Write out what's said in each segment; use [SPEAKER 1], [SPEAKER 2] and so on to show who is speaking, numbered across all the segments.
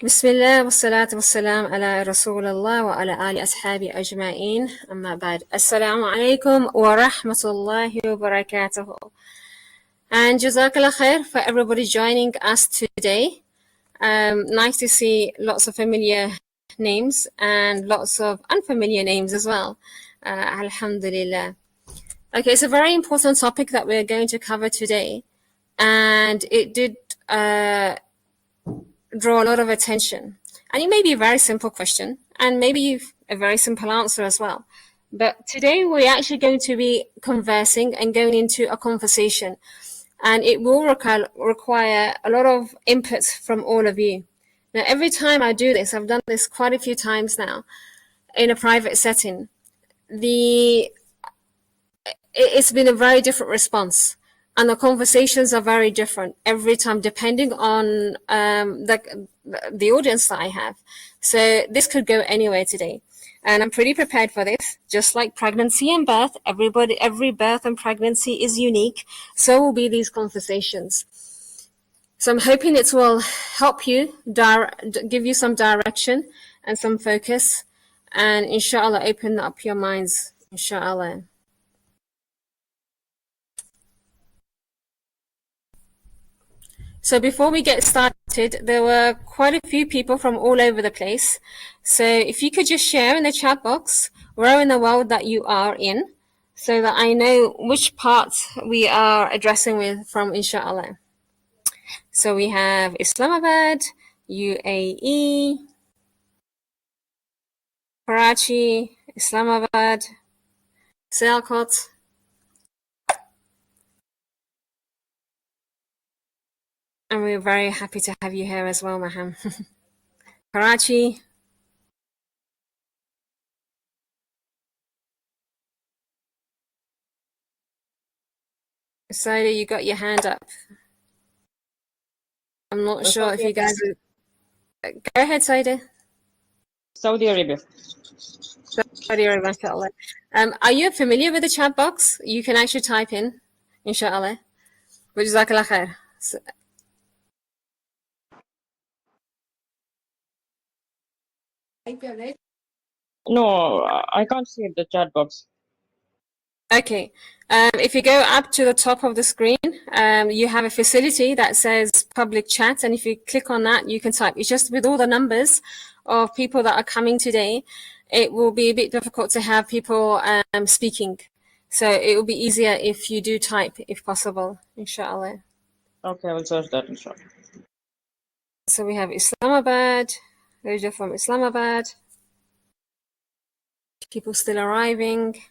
[SPEAKER 1] بسم الله والصلاة والسلام على رسول الله وعلى آل أصحابه أجمعين أما بعد السلام عليكم ورحمة الله وبركاته. And Jazakallah khair for everybody joining us today. Nice to see lots of familiar names and lots of unfamiliar names as well. Alhamdulillah. Okay, it's a very important topic that we're going to cover today. And it did draw a lot of attention. And it may be a very simple question and maybe a very simple answer as well. But today we're actually going to be conversing and going into a conversation. And it will require a lot of input from all of you. Now, every time I do this, I've done this quite a few times now in a private setting, it's been a very different response. And the conversations are very different every time, depending on the audience that I have. So this could go anywhere today. And I'm pretty prepared for this. Just like pregnancy and birth, every birth and pregnancy is unique. So will be these conversations. So I'm hoping it will help you, give you some direction and some focus. And inshallah, open up your minds, inshallah. So before we get started, there were quite a few people from all over the place. So if you could just share in the chat box where in the world that you are in, so that I know which part we are addressing with from, inshallah. So we have Islamabad, UAE, Karachi, Islamabad, Sialkot. And we're very happy to have you here as well, Maham. Karachi. Saida, you got your hand up. I'm not sure if you guys... Go ahead, Saida.
[SPEAKER 2] Saudi Arabia.
[SPEAKER 1] Saudi Arabia, mashallah. Are you familiar with the chat box? You can actually type in, inshallah. Jazakallah khair.
[SPEAKER 2] No, I can't see the chat box.
[SPEAKER 1] Okay. If you go up to the top of the screen, you have a facility that says public chat. And if you click on that, you can type. It's just with all the numbers of people that are coming today, it will be a bit difficult to have people speaking. So it will be easier if you do type, if possible, inshallah.
[SPEAKER 2] Okay, I will search that, inshallah.
[SPEAKER 1] So we have Islamabad. Those are from Islamabad. People still arriving.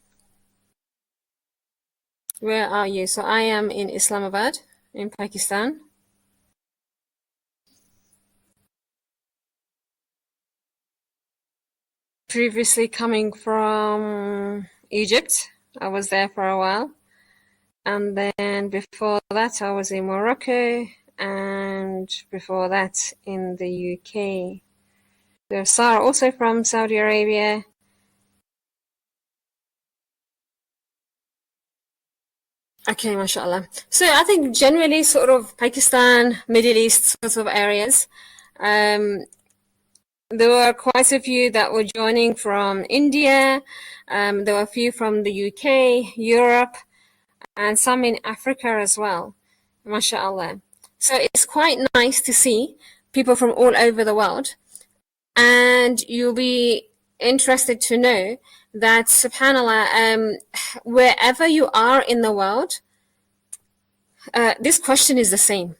[SPEAKER 1] Where are you? So I am in Islamabad, in Pakistan. Previously coming from Egypt. I was there for a while. And then before that, I was in Morocco. And before that, in the UK. There's Sarah, also from Saudi Arabia. Okay, mashallah. So I think generally sort of Pakistan, Middle East sort of areas. There were quite a few that were joining from India. There were a few from the UK, Europe, and some in Africa as well. Mashallah. So it's quite nice to see people from all over the world. And you'll be interested to know that, subhanAllah, wherever you are in the world, this question is the same.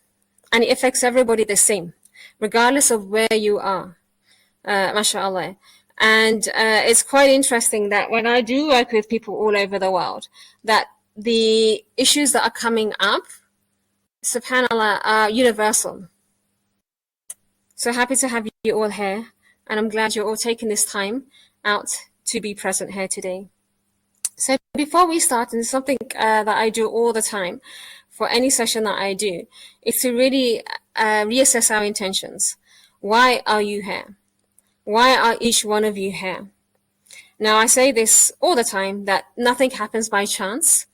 [SPEAKER 1] And it affects everybody the same, regardless of where you are. MashaAllah. And it's quite interesting that when I do work with people all over the world, that the issues that are coming up, subhanAllah, are universal. So happy to have you all here. And I'm glad you're all taking this time out to be present here today. So before we start, and it's something that I do all the time for any session that I do, is to really reassess our intentions. Why are you here? Why are each one of you here? Now, I say this all the time, that nothing happens by chance,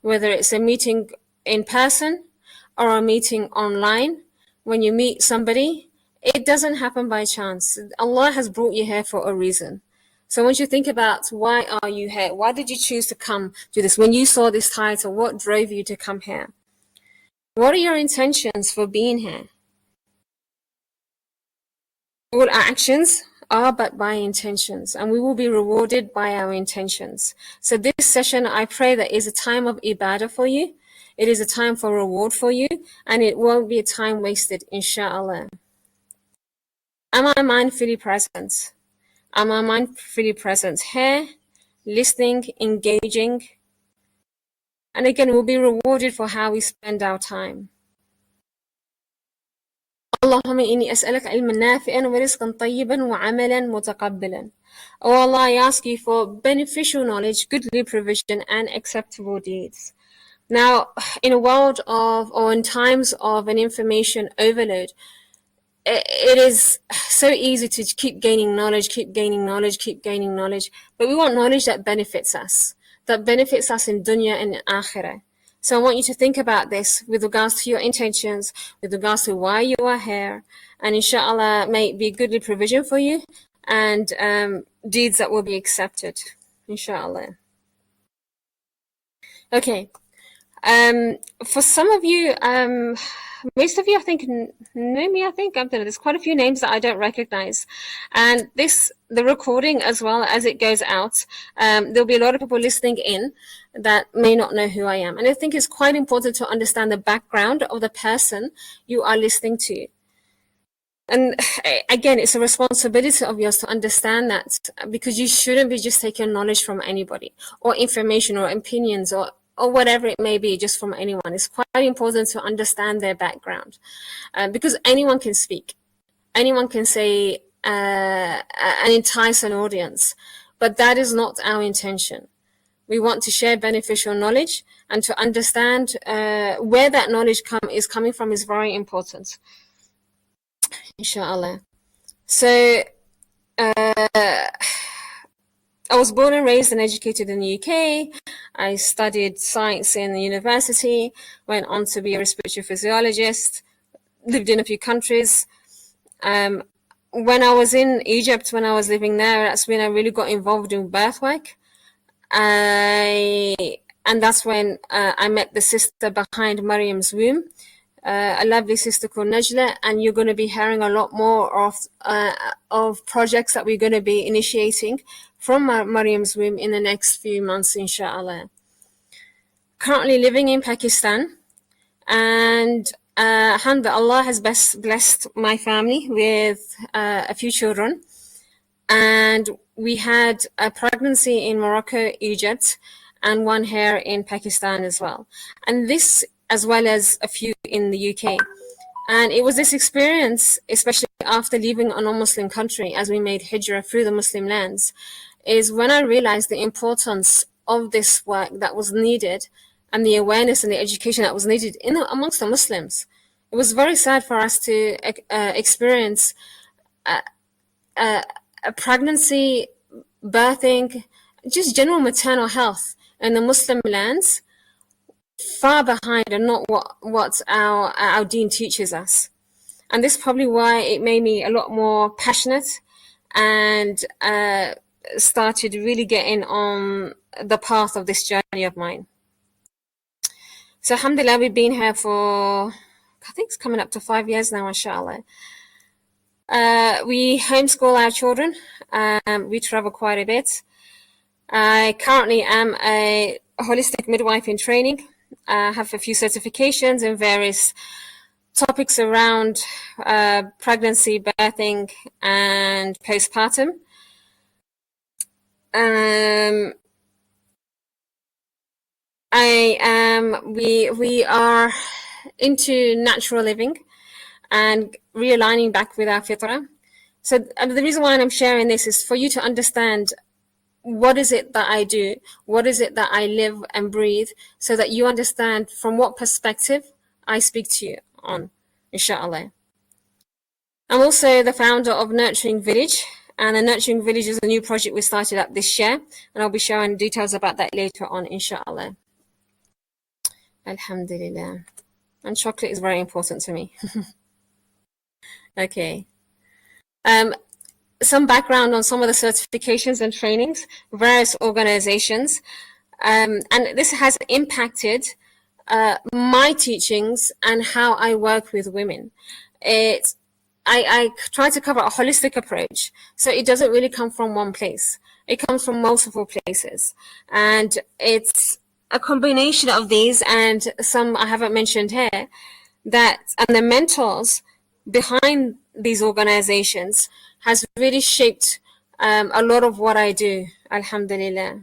[SPEAKER 1] whether it's a meeting in person or a meeting online. When you meet somebody, It doesn't happen by chance. Allah has brought you here for a reason. So once you think about why are you here, why did you choose to come to this? When you saw this title, what drove you to come here? What are your intentions for being here? All actions are but by intentions, and we will be rewarded by our intentions. So this session, I pray that is a time of ibadah for you. It is a time for reward for you, and it won't be a time wasted, inshallah. Am I mindfully present? Am I mindfully present here, listening, engaging? And again, we'll be rewarded for how we spend our time. اللهم إني أسألك علما نافعا ورزقا طيبا وعملا متقبلا. Oh Allah, I ask you for beneficial knowledge, goodly provision, and acceptable deeds. Now, in a world of, or in times of an information overload, it is so easy to keep gaining knowledge, keep gaining knowledge, keep gaining knowledge. But we want knowledge that benefits us in dunya and akhirah. So I want you to think about this with regards to your intentions, with regards to why you are here, and inshallah may it be goodly provision for you and deeds that will be accepted, inshallah. Okay. For some of you, most of you, I think, know me, I don't know, there's quite a few names that I don't recognize. And the recording as well as it goes out, there'll be a lot of people listening in that may not know who I am. And I think it's quite important to understand the background of the person you are listening to. And again, it's a responsibility of yours to understand that, because you shouldn't be just taking knowledge from anybody or information or opinions or whatever it may be, just from anyone. It's quite important to understand their background, because anyone can speak. Anyone can say and entice an audience, but that is not our intention. We want to share beneficial knowledge, and to understand where that knowledge is coming from is very important, inshallah. So, I was born and raised and educated in the UK. I studied science in the university, went on to be a respiratory physiologist, lived in a few countries. When I was in Egypt, when I was living there, that's when I really got involved in birth work. And that's when I met the sister behind Mariam's womb, a lovely sister called Najla, and you're going to be hearing a lot more of projects that we're going to be initiating from Mariam's womb in the next few months, inshallah. Currently living in Pakistan, and alhamdulillah, Allah has blessed my family with a few children, and we had a pregnancy in Morocco, Egypt, and one here in Pakistan as well, and this as well as a few in the UK. And it was this experience, especially after leaving a non-Muslim country, as we made hijrah through the Muslim lands, is when I realized the importance of this work that was needed, and the awareness and the education that was needed amongst the Muslims. It was very sad for us to experience a pregnancy, birthing, just general maternal health in the Muslim lands, far behind and not what our deen teaches us. And this is probably why it made me a lot more passionate and started really getting on the path of this journey of mine. So alhamdulillah, we've been here for, I think it's coming up to 5 years now, inshallah. We homeschool our children. We travel quite a bit. I currently am a holistic midwife in training. I have a few certifications in various topics around pregnancy, birthing, and postpartum. We are into natural living and realigning back with our fitrah. So the reason why I'm sharing this is for you to understand what is it that I do, what is it that I live and breathe, so that you understand from what perspective I speak to you on, inshallah. I'm also the founder of Nurturing Village, and the Nurturing Village is a new project we started up this year, and I'll be sharing details about that later on, inshallah. Alhamdulillah. And chocolate is very important to me. Okay. Some background on some of the certifications and trainings, various organizations, and this has impacted my teachings and how I work with women. I try to cover a holistic approach, so it doesn't really come from one place. It comes from multiple places, and it's a combination of these and some I haven't mentioned here, that and the mentors behind these organizations has really shaped a lot of what I do, alhamdulillah.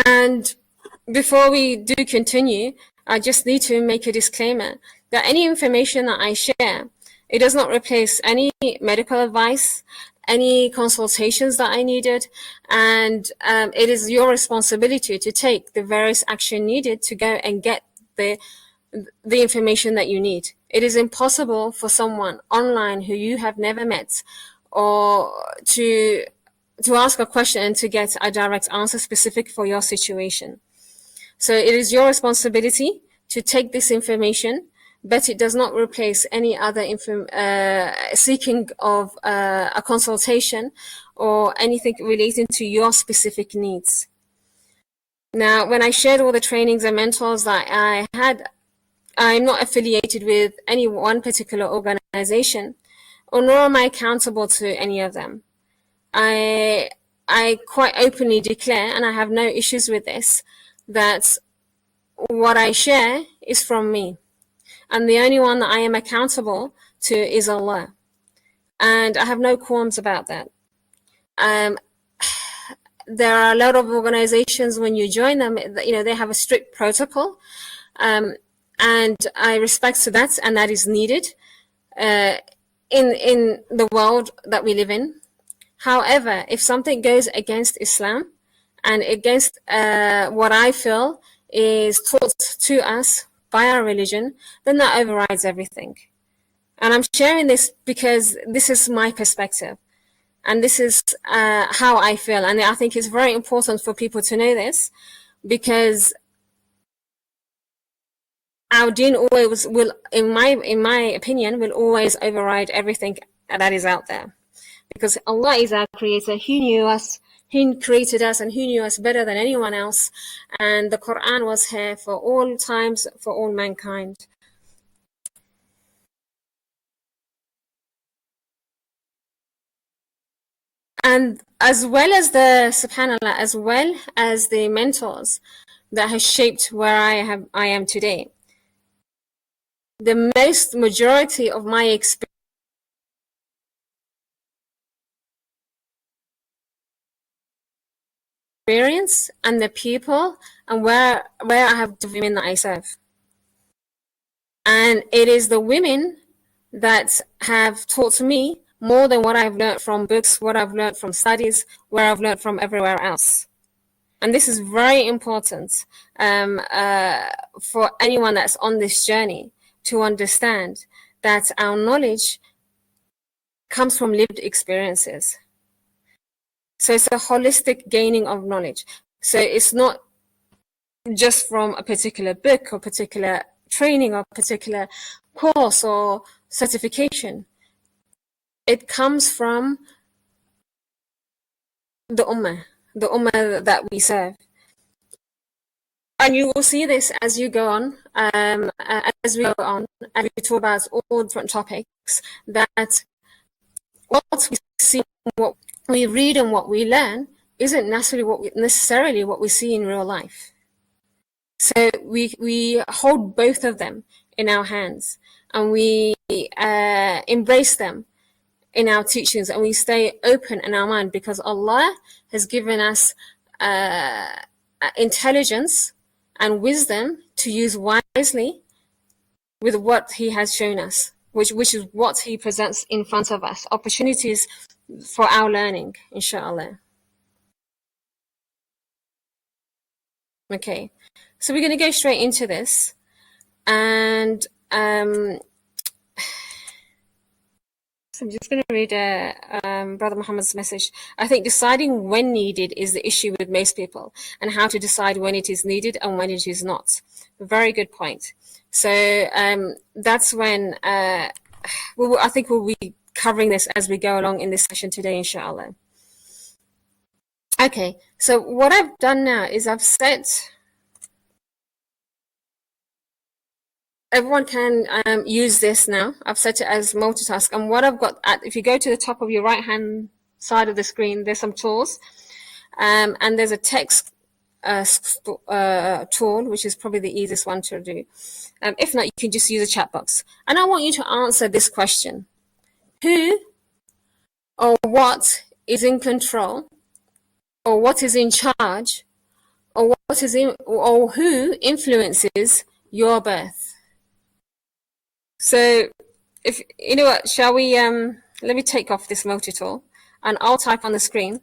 [SPEAKER 1] And before we do continue, I just need to make a disclaimer that any information that I share, it does not replace any medical advice, any consultations that I needed, and it is your responsibility to take the various action needed to go and get the information that you need. It is impossible for someone online who you have never met or to ask a question and to get a direct answer specific for your situation. So it is your responsibility to take this information, but it does not replace any other seeking of a consultation or anything relating to your specific needs. Now, when I shared all the trainings and mentors that I had, I'm not affiliated with any one particular organization, or nor am I accountable to any of them. I quite openly declare, and I have no issues with this, that what I share is from me. And the only one that I am accountable to is Allah. And I have no qualms about that. There are a lot of organizations, when you join them, you know, they have a strict protocol. And I respect to that, and that is needed in the world that we live in. However, if something goes against Islam and against what I feel is taught to us by our religion, then that overrides everything. And I'm sharing this because this is my perspective. And this is how I feel. And I think it's very important for people to know this, because our deen always will, in my opinion, will always override everything that is out there. Because Allah is our creator. He knew us, He created us, and He knew us better than anyone else. And the Quran was here for all times, for all mankind. And as well as subhanAllah, as well as the mentors that has shaped where I am today, the majority of my experience and the people and where I have the women that I serve. And it is the women that have taught me more than what I've learned from books, what I've learned from studies, where I've learned from everywhere else. And this is very important for anyone that's on this journey to understand that our knowledge comes from lived experiences. So it's a holistic gaining of knowledge. So it's not just from a particular book or particular training or particular course or certification. It comes from the ummah that we serve. And you will see this as you go on, and we talk about all different topics, that what we see, what we read and what we learn isn't necessarily what we see in real life. So we hold both of them in our hands, and we embrace them in our teachings, and we stay open in our mind, because Allah has given us intelligence and wisdom to use wisely with what He has shown us, which is what He presents in front of us, opportunities for our learning, inshallah. Okay, so we're going to go straight into this, and so I'm just going to read Brother Muhammad's message. I think deciding when needed is the issue with most people, and how to decide when it is needed and when it is not. Very good point. So that's when I think we'll be covering this as we go along in this session today, inshallah. Okay, so what I've done now is I've set, everyone can use this now. I've set it as multitask. And what I've got, if you go to the top of your right hand side of the screen, there's some tools. And there's a text tool, which is probably the easiest one to do. If not, you can just use a chat box. And I want you to answer this question. Who or what is in control, or what is in charge, or what is in, or who influences your birth? So, if you know what, shall we? Let me take off this multi-tool, and I'll type on the screen.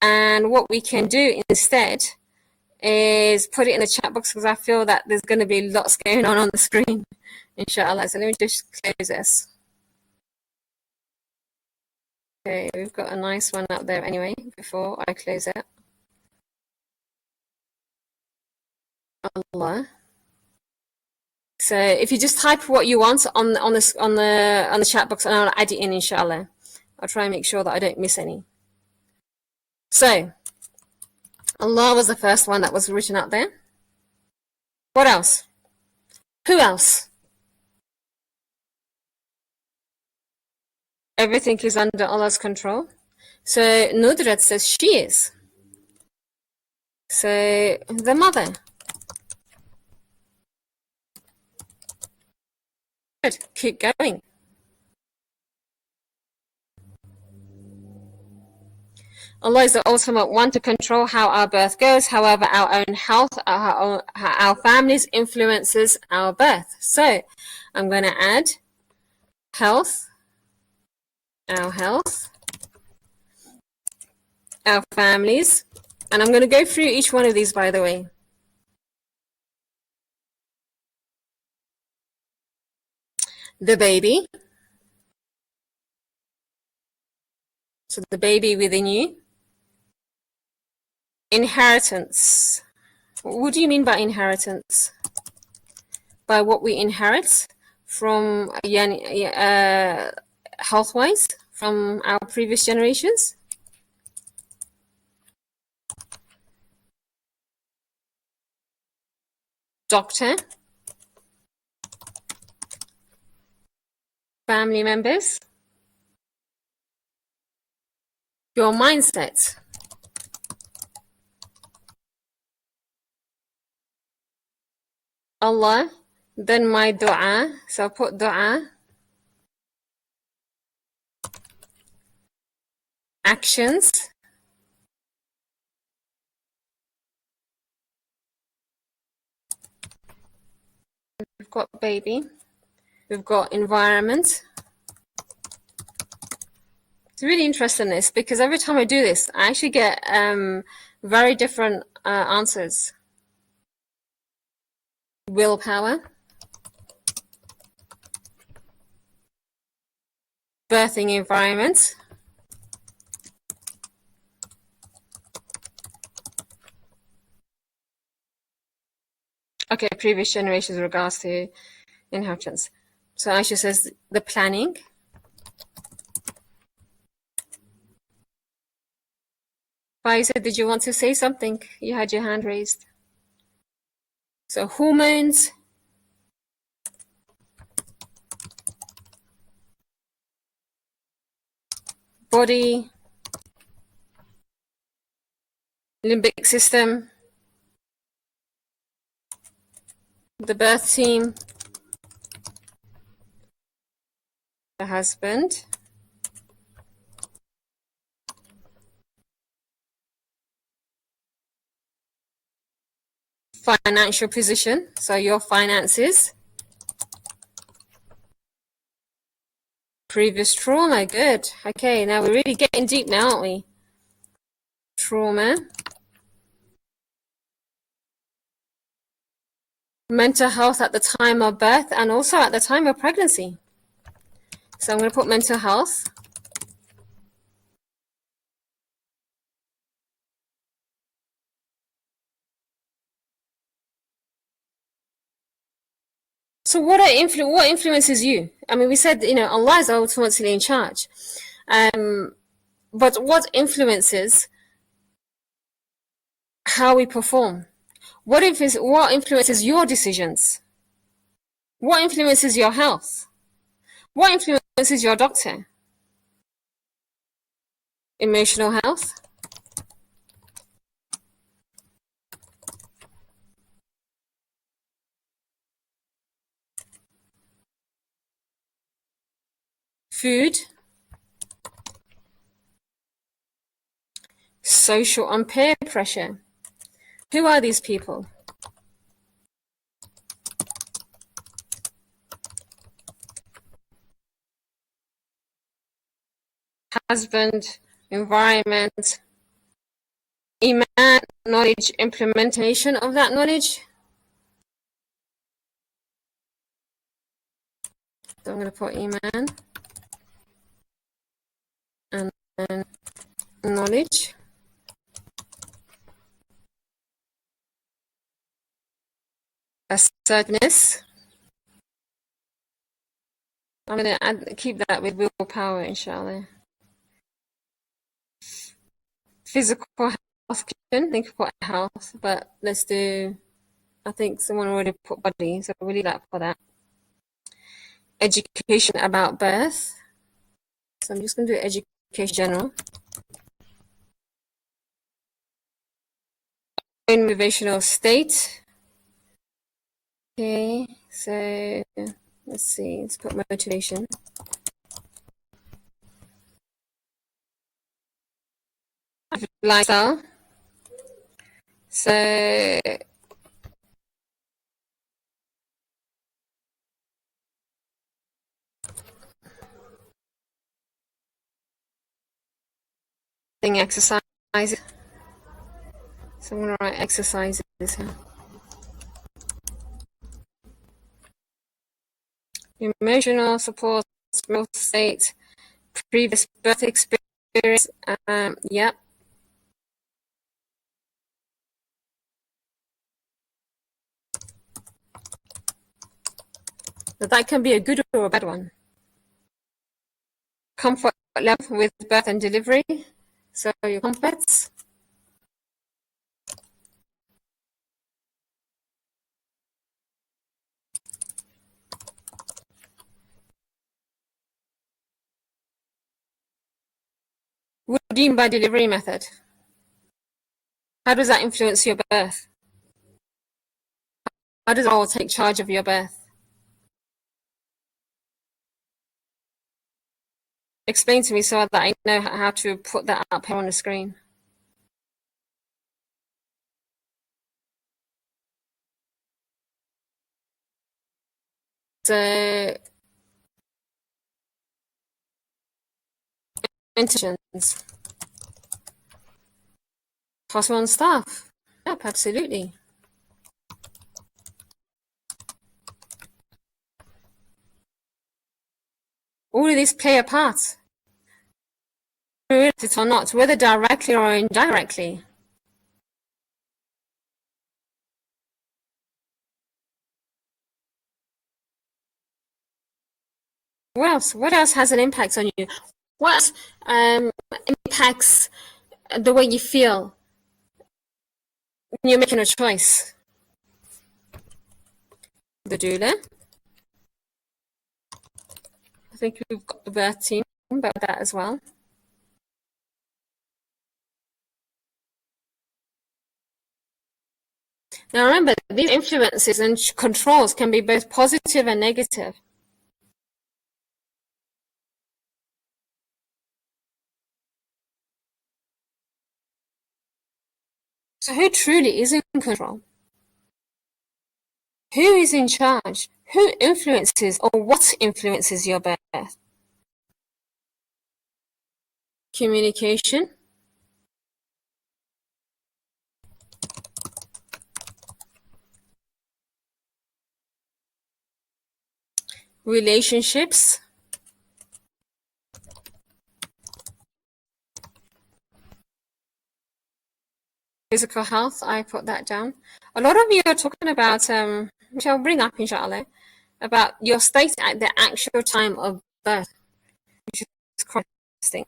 [SPEAKER 1] And what we can do instead is put it in the chat box, because I feel that there's going to be lots going on the screen, inshallah. So let me just close this. Okay, we've got a nice one up there anyway, before I close it. Allah. So if you just type what you want on the chat box, and I'll add it in, inshallah. I'll try and make sure that I don't miss any. So Allah was the first one that was written up there. What else? Who else? Everything is under Allah's control. So Nudrat says she is. So the mother. Good. Keep going. Allah is the ultimate one to control how our birth goes. However, our own health, our families influences our birth. So I'm going to add health, our health, our families, and I'm going to go through each one of these, by the way. The baby. So the baby within you. Inheritance. What do you mean by inheritance? By what we inherit from health-wise from our previous generations. Doctor. Family members. Your mindset. Allah, then my dua, so I'll put dua. Actions. We've got baby. We've got environment. It's really interesting this, because every time I do this, I actually get very different answers. Willpower. Birthing environment. Okay, previous generations with regards to inheritance. So Aisha says the planning. Faiza, did you want to say something? You had your hand raised. So hormones. Body. Limbic system. The birth team. The husband. Financial position, so your finances. Previous trauma, good. Okay, now we're really getting deep now, aren't we? Trauma. Mental health at the time of birth and also at the time of pregnancy. So I'm going to put mental health. So what influences you? I mean, we said, Allah is ultimately in charge. But what influences how we perform? What influences your decisions? What influences your health? What influences your doctor? Emotional health? Food? Social and peer pressure. Who are these people? Husband, environment, Iman, knowledge, implementation of that knowledge. So I'm going to put Iman and then knowledge. Assertiveness. I'm going to keep that with willpower, inshallah. Physical health, think about health, but let's do, I think someone already put body, so we'll leave that for that. Education about birth. So I'm just going to do education general. Motivational state. Okay, so let's see, let's put motivation. Lifestyle. So exercise. So I'm going to write exercises here. Emotional support, mental state, previous birth experience. Yep. But that can be a good or a bad one. Comfort level with birth and delivery. So your comforts. What do you mean by delivery method? How does that influence your birth? How does all take charge of your birth? Explain to me so that I know how to put that up here on the screen. So, intentions. Hospital and staff. Yep, absolutely. All of these play a part, related or not, whether directly or indirectly. What else? What else has an impact on you? What else impacts the way you feel when you're making a choice? The doula. I think we've got the birth team about that as well. Now remember, these influences and controls can be both positive and negative. So who truly is in control? Who is in charge? Who influences or what influences your birth? Communication. Relationships. Physical health, I put that down. A lot of you are talking about, which I'll bring up inshallah, about your state at the actual time of birth, which is quite interesting.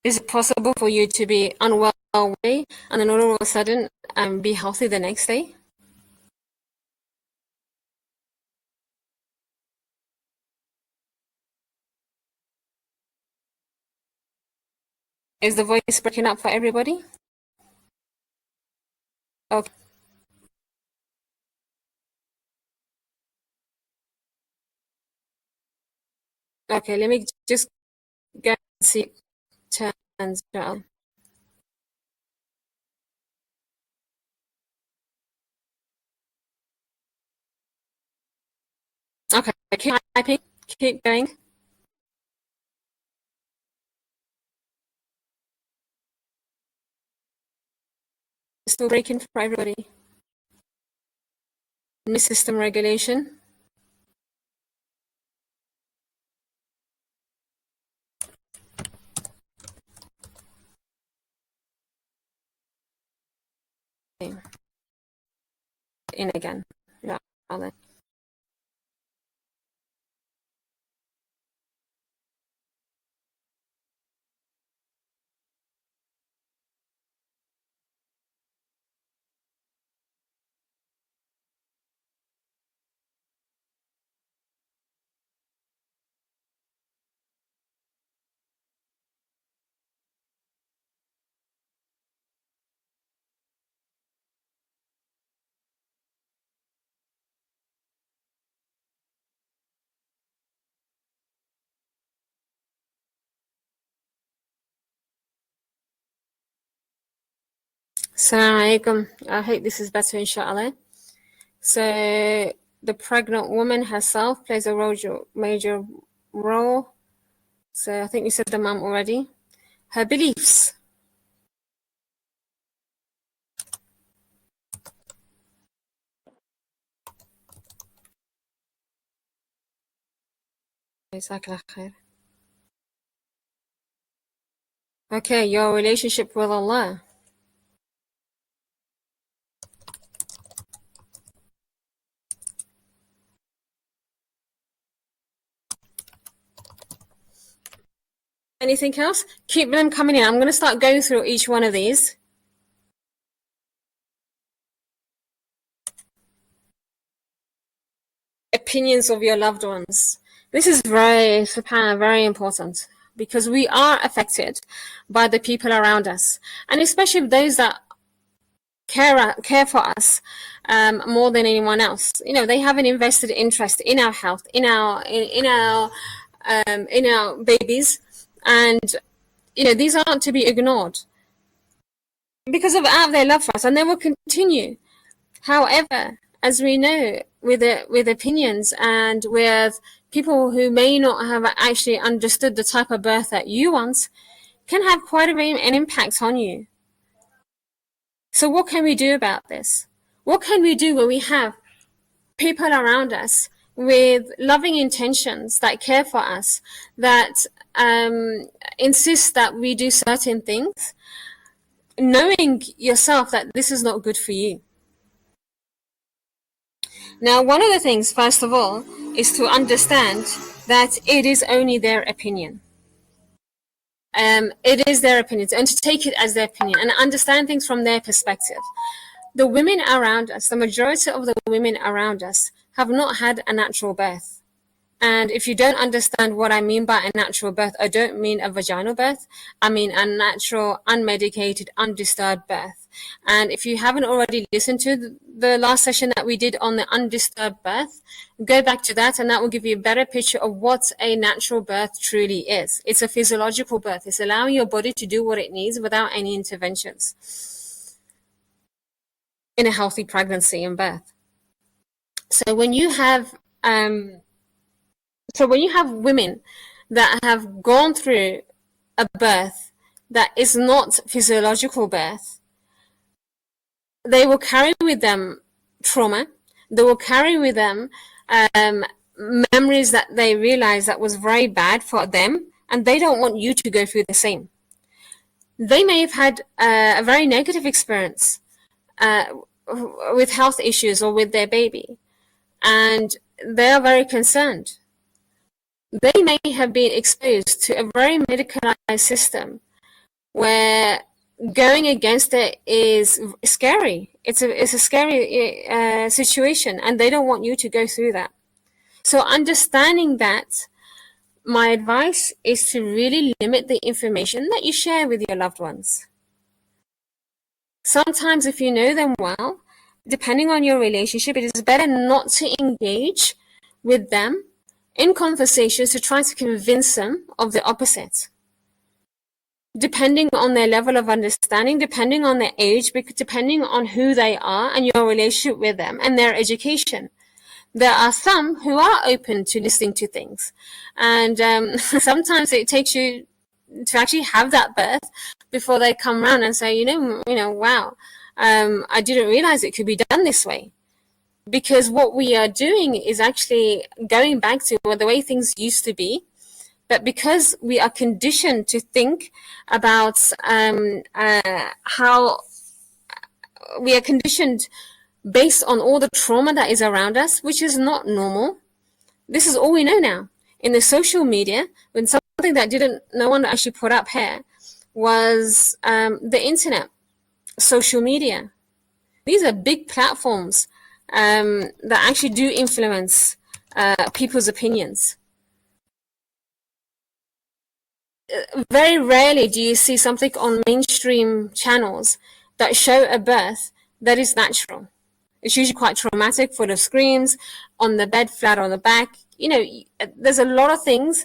[SPEAKER 1] Is it possible for you to be unwell one day and then all of a sudden be healthy the next day? Is the voice breaking up for everybody? Okay. Okay, let me just go and see turns down. Okay, keep typing, keep going. Still breaking for everybody. Miss system regulation. Okay. In again. Yeah. Assalamu alaikum. I hope this is better, inshallah. So the pregnant woman herself plays a major role. So I think you said the mum already. Her beliefs. Okay, your relationship with Allah. Anything else? Keep them coming in. I'm going to start going through each one of these. Opinions of your loved ones. This is very important because we are affected by the people around us, and especially those that care for us more than anyone else. You know, they have an invested interest in our health, in our babies, and you know, these aren't to be ignored because of out of their love for us, and they will continue. However, as we know, with opinions and with people who may not have actually understood the type of birth that you want, can have quite an impact on you. So what can we do about this? What can we do when we have people around us with loving intentions that care for us, that insist that we do certain things, knowing yourself that this is not good for you? Now, one of the things, first of all, is to understand that it is only their opinion. It is their opinion, and to take it as their opinion and understand things from their perspective. The women around us, the majority of the women around us, have not had a natural birth. And if you don't understand what I mean by a natural birth, I don't mean a vaginal birth. I mean a natural, unmedicated, undisturbed birth. And if you haven't already listened to the last session that we did on the undisturbed birth, go back to that, and that will give you a better picture of what a natural birth truly is. It's a physiological birth. It's allowing your body to do what it needs without any interventions in a healthy pregnancy and birth. So when you have women that have gone through a birth that is not physiological birth, they will carry with them trauma. They will carry with them memories that they realize that was very bad for them, and they don't want you to go through the same. they may have had a very negative experience with health issues or with their baby, and they are very concerned. They may have been exposed to a very medicalized system where going against it is scary. It's a scary situation, and they don't want you to go through that. So understanding that, my advice is to really limit the information that you share with your loved ones. Sometimes if you know them well, depending on your relationship, it is better not to engage with them in conversations to try to convince them of the opposite. Depending on their level of understanding, depending on their age, depending on who they are and your relationship with them and their education. There are some who are open to listening to things. And sometimes it takes you to actually have that birth before they come around and say, wow, I didn't realize it could be done this way. Because what we are doing is actually going back to the way things used to be. But because we are conditioned to think about how we are conditioned based on all the trauma that is around us, which is not normal. This is all we know now. In the social media, when something that no one actually put up here was the internet, social media. These are big platforms that actually do influence people's opinions. Very rarely do you see something on mainstream channels that show a birth that is natural. It's usually quite traumatic, full of screams, on the bed, flat on the back. There's a lot of things,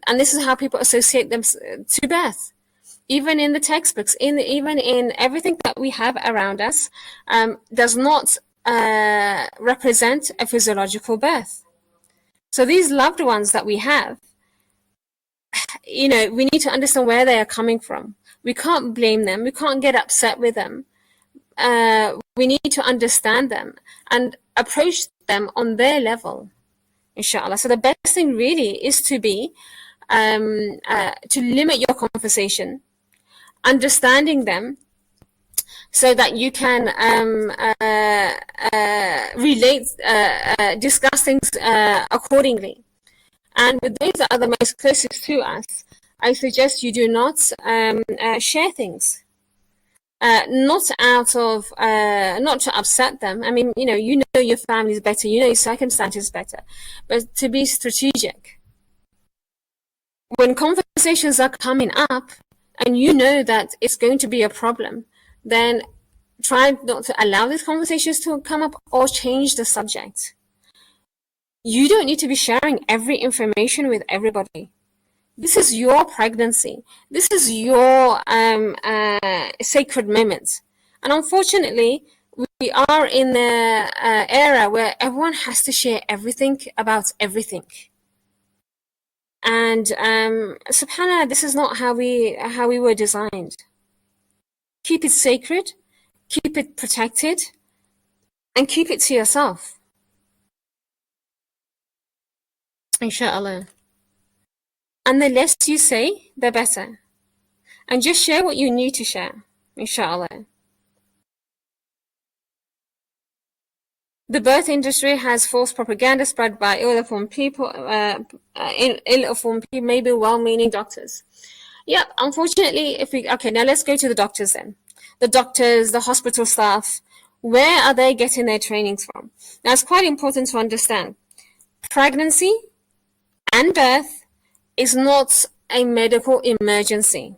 [SPEAKER 1] and this is how people associate them to birth. Even in the textbooks, even in everything that we have around us, does not represent a physiological birth. So these loved ones that we have, we need to understand where they are coming from. We can't blame them. We can't get upset with them. We need to understand them and approach them on their level, inshallah. So the best thing really is to be to limit your conversation, understanding them, so that you can relate, discuss things accordingly. And with those that are the most closest to us, I suggest you do not share things. Not to upset them. I mean, you know your family's better, you know your circumstances better, but to be strategic. When conversations are coming up and you know that it's going to be a problem, then try not to allow these conversations to come up or change the subject. You don't need to be sharing every information with everybody. This is your pregnancy. This is your sacred moment. And unfortunately, we are in the era where everyone has to share everything about everything. And subhanAllah, this is not how we were designed. Keep it sacred, keep it protected, and keep it to yourself. Inshallah. And the less you say, the better. And just share what you need to share, inshallah. The birth industry has false propaganda spread by ill-informed people, maybe well-meaning doctors. Yeah, unfortunately, okay, now let's go to the doctors then. The doctors, the hospital staff, where are they getting their trainings from? Now, it's quite important to understand. Pregnancy and birth is not a medical emergency.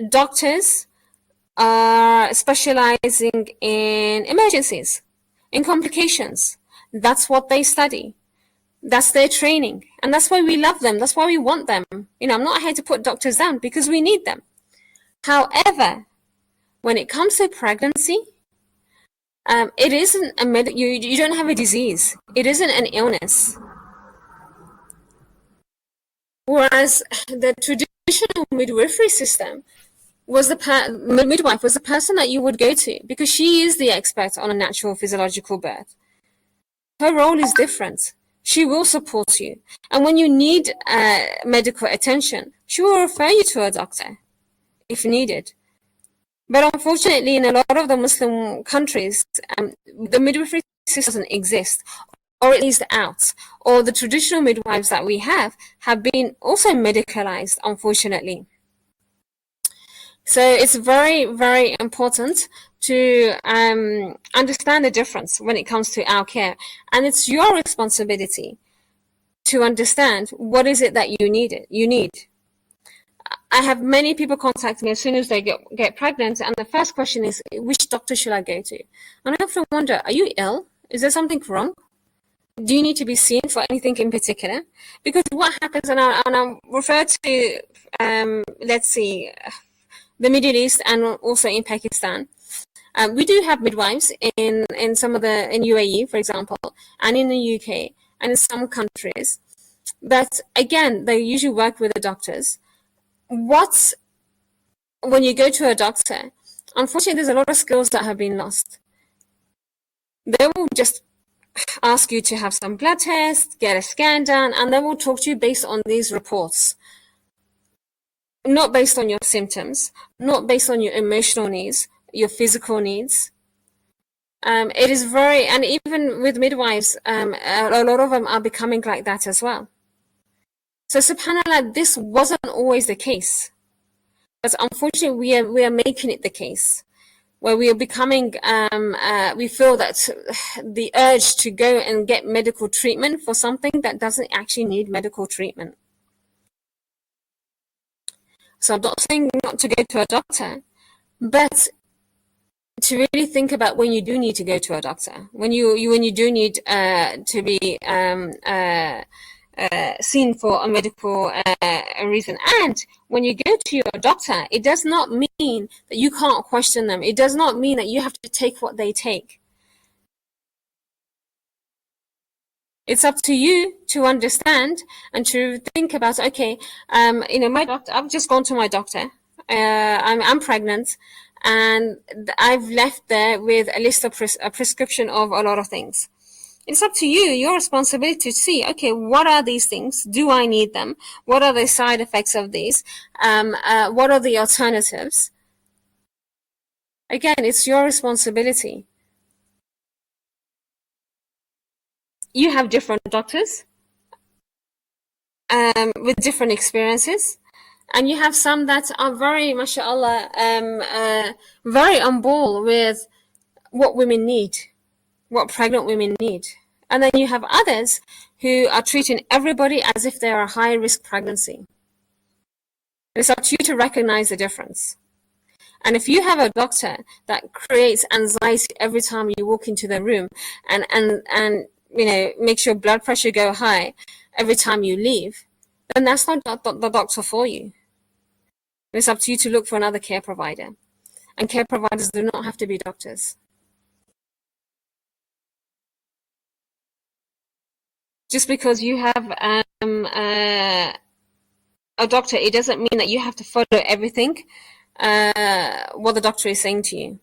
[SPEAKER 1] Doctors are specializing in emergencies, in complications. That's what they study. That's their training. And that's why we love them. That's why we want them. I'm not here to put doctors down because we need them. However, when it comes to pregnancy, it isn't you don't have a disease. It isn't an illness. Whereas the traditional midwifery system was the midwife was the person that you would go to because she is the expert on a natural physiological birth. Her role is different. She will support you. And when you need medical attention, she will refer you to a doctor if needed. But unfortunately, in a lot of the Muslim countries, the midwifery system doesn't exist, or at least out. Or the traditional midwives that we have been also medicalized, unfortunately. So it's very, very important to understand the difference when it comes to our care. And it's your responsibility to understand what is it that you need. I have many people contact me as soon as they get pregnant, and the first question is, which doctor should I go to? And I often wonder, are you ill? Is there something wrong? Do you need to be seen for anything in particular? Because what happens, and I'll refer to, let's see, the Middle East and also in Pakistan. We do have midwives in some of in UAE, for example, and in the UK, and in some countries. But again, they usually work with the doctors. When you go to a doctor, unfortunately, there's a lot of skills that have been lost. They will just ask you to have some blood tests, get a scan done, and they will talk to you based on these reports. Not based on your symptoms, not based on your emotional needs, your physical needs. It is very, and even with midwives, a lot of them are becoming like that as well. So subhanAllah, this wasn't always the case. But unfortunately, we are making it the case, where we are becoming, we feel that the urge to go and get medical treatment for something that doesn't actually need medical treatment. So I'm not saying not to go to a doctor, but to really think about when you do need to go to a doctor, when you do need to be seen for a medical reason. And when you go to your doctor, it does not mean that you can't question them. It does not mean that you have to take what they take. It's up to you to understand and to think about, okay, my doctor, I've just gone to my doctor. I'm pregnant, and I've left there with a list of a prescription of a lot of things. It's up to you, your responsibility to see, okay, what are these things? Do I need them? What are the side effects of these? What are the alternatives? Again, it's your responsibility. You have different doctors with different experiences. And you have some that are very, mashallah, very on ball with what women need, what pregnant women need. And then you have others who are treating everybody as if they're a high-risk pregnancy. It's up to you to recognize the difference. And if you have a doctor that creates anxiety every time you walk into the room and makes your blood pressure go high every time you leave, then that's not the doctor for you. It's up to you to look for another care provider. And care providers do not have to be doctors. Just because you have a doctor, it doesn't mean that you have to follow everything what the doctor is saying to you.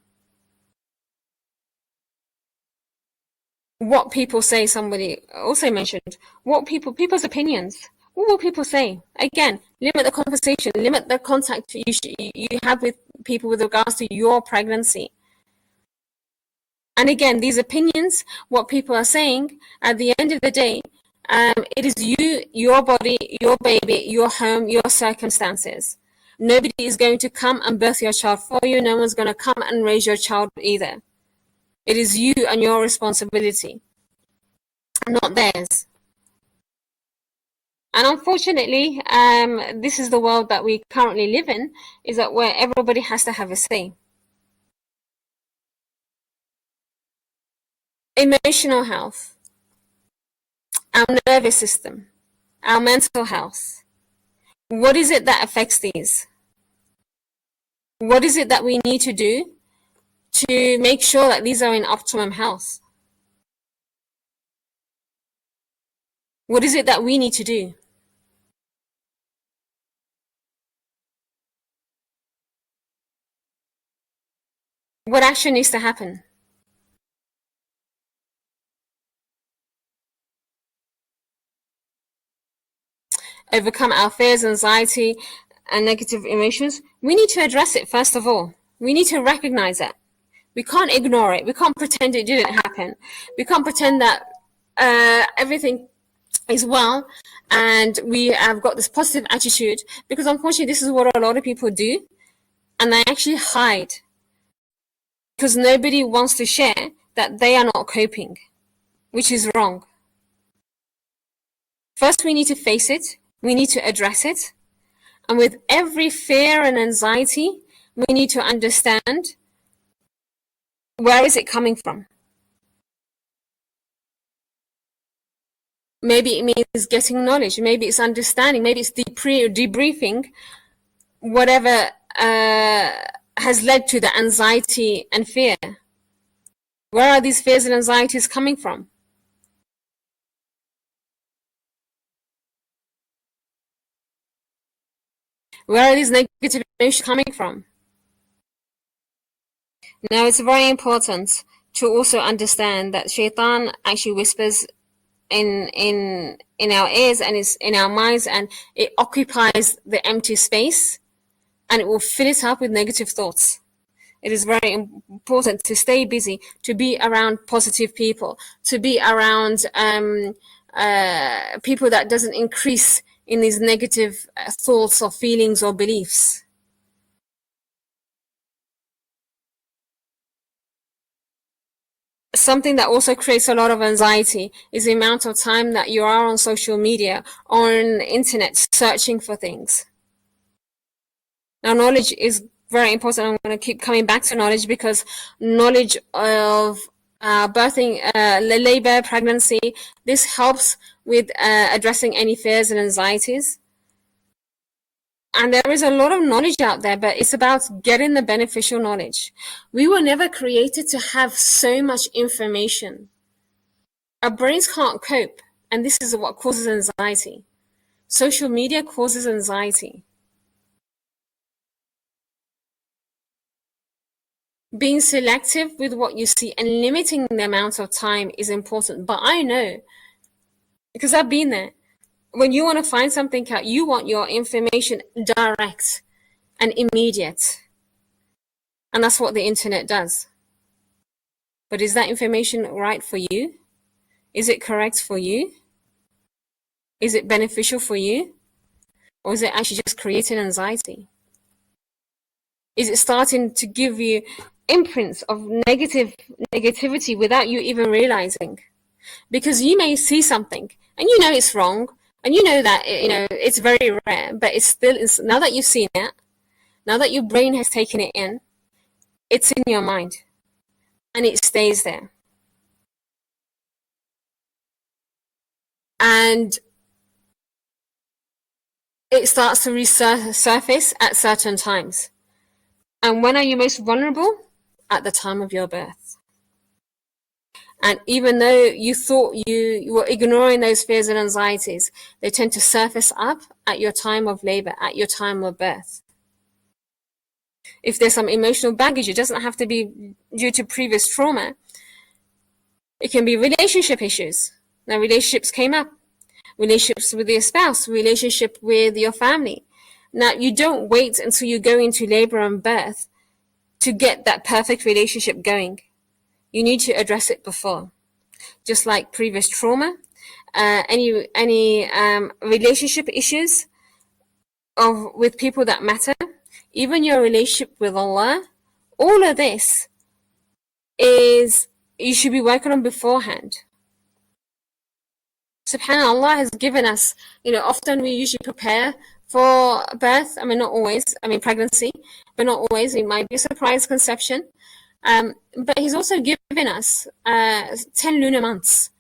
[SPEAKER 1] What people say, somebody also mentioned, people's opinions. What will people say? Again, limit the conversation, limit the contact you have with people with regards to your pregnancy. And again, these opinions, what people are saying, at the end of the day, it is you, your body, your baby, your home, your circumstances. Nobody is going to come and birth your child for you. No one's going to come and raise your child either. It is you and your responsibility, not theirs. And unfortunately, this is the world that we currently live in, is that where everybody has to have a say. Emotional health, our nervous system, our mental health. What is it that affects these? What is it that we need to do to make sure that these are in optimum health? What is it that we need to do? What action needs to happen? overcome our fears, anxiety, and negative emotions, we need to address it first of all. We need to recognize it. We can't ignore it. We can't pretend it didn't happen. We can't pretend that everything is well and we have got this positive attitude, because unfortunately this is what a lot of people do, and they actually hide because nobody wants to share that they are not coping, which is wrong. First, we need to face it. We need to address it. And with every fear and anxiety, we need to understand, where is it coming from? Maybe it means getting knowledge. Maybe it's understanding. Maybe it's debriefing whatever has led to the anxiety and fear. Where are these fears and anxieties coming from? Where are these negative emotions coming from? Now, it's very important to also understand that Shaitan actually whispers in our ears and is in our minds, and it occupies the empty space and it will fill it up with negative thoughts. It is very important to stay busy, to be around positive people, to be around people that doesn't increase in these negative thoughts or feelings or beliefs. Something that also creates a lot of anxiety is the amount of time that you are on social media, on the internet, searching for things. Now, knowledge is very important. I'm going to keep coming back to knowledge, because knowledge of birthing, labor, pregnancy, this helps with addressing any fears and anxieties. And there is a lot of knowledge out there, but it's about getting the beneficial knowledge. We were never created to have so much information. Our brains can't cope, and this is what causes anxiety. Social media causes anxiety. Being selective with what you see and limiting the amount of time is important. But I know, because I've been there, when you want to find something out, you want your information direct and immediate. And that's what the internet does. But is that information right for you? Is it correct for you? Is it beneficial for you? Or is it actually just creating anxiety? Is it starting to give you imprints of negativity without you even realizing? Because you may see something and you know it's wrong, and you know that it's very rare, but it's still, now that you've seen it, now that your brain has taken it in, it's in your mind and it stays there. And it starts to resurface at certain times. And when are you most vulnerable? At the time of your birth. And even though you thought you were ignoring those fears and anxieties, they tend to surface up at your time of labor, at your time of birth. If there's some emotional baggage, it doesn't have to be due to previous trauma. It can be relationship issues. Now, relationships came up. Relationships with your spouse, relationship with your family. Now, you don't wait until you go into labor and birth to get that perfect relationship going. You need to address it before. Just like previous trauma, any relationship issues with people that matter, even your relationship with Allah, all of this is you should be working on beforehand. SubhanAllah, Allah has given us, often we usually prepare for birth. I mean, not always. I mean, pregnancy, but not always. It might be a surprise conception. But He's also given us 10 lunar months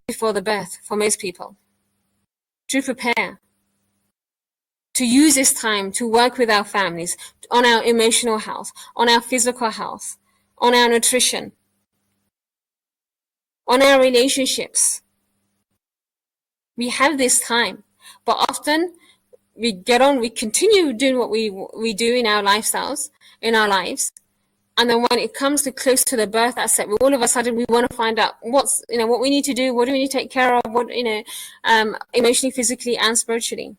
[SPEAKER 1] before the birth for most people to prepare, to use this time to work with our families on our emotional health, on our physical health, on our nutrition, on our relationships. We have this time, but often we continue doing what we do in our lifestyles, in our lives, And then when it comes to close to the birth aspect, all of a sudden we want to find out what's, what we need to do, what do we need to take care of, what, emotionally, physically, and spiritually.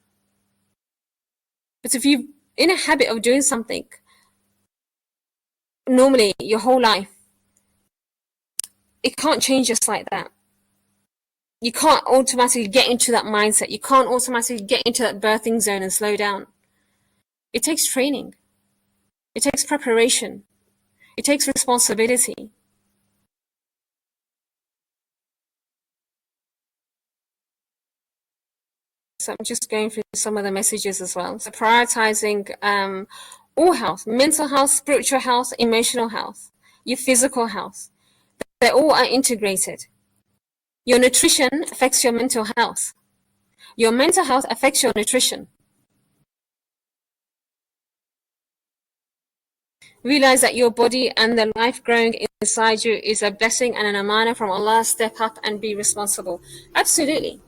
[SPEAKER 1] But if you're in a habit of doing something normally your whole life, it can't change just like that. You can't automatically get into that mindset. You can't automatically get into that birthing zone and slow down. It takes training. It takes preparation. It takes responsibility. So I'm just going through some of the messages as well. So prioritizing all health, mental health, spiritual health, emotional health, your physical health. They all are integrated. Your nutrition affects your mental health. Your mental health affects your nutrition. Realize that your body and the life growing inside you is a blessing and an amana from Allah. Step up and be responsible. Absolutely.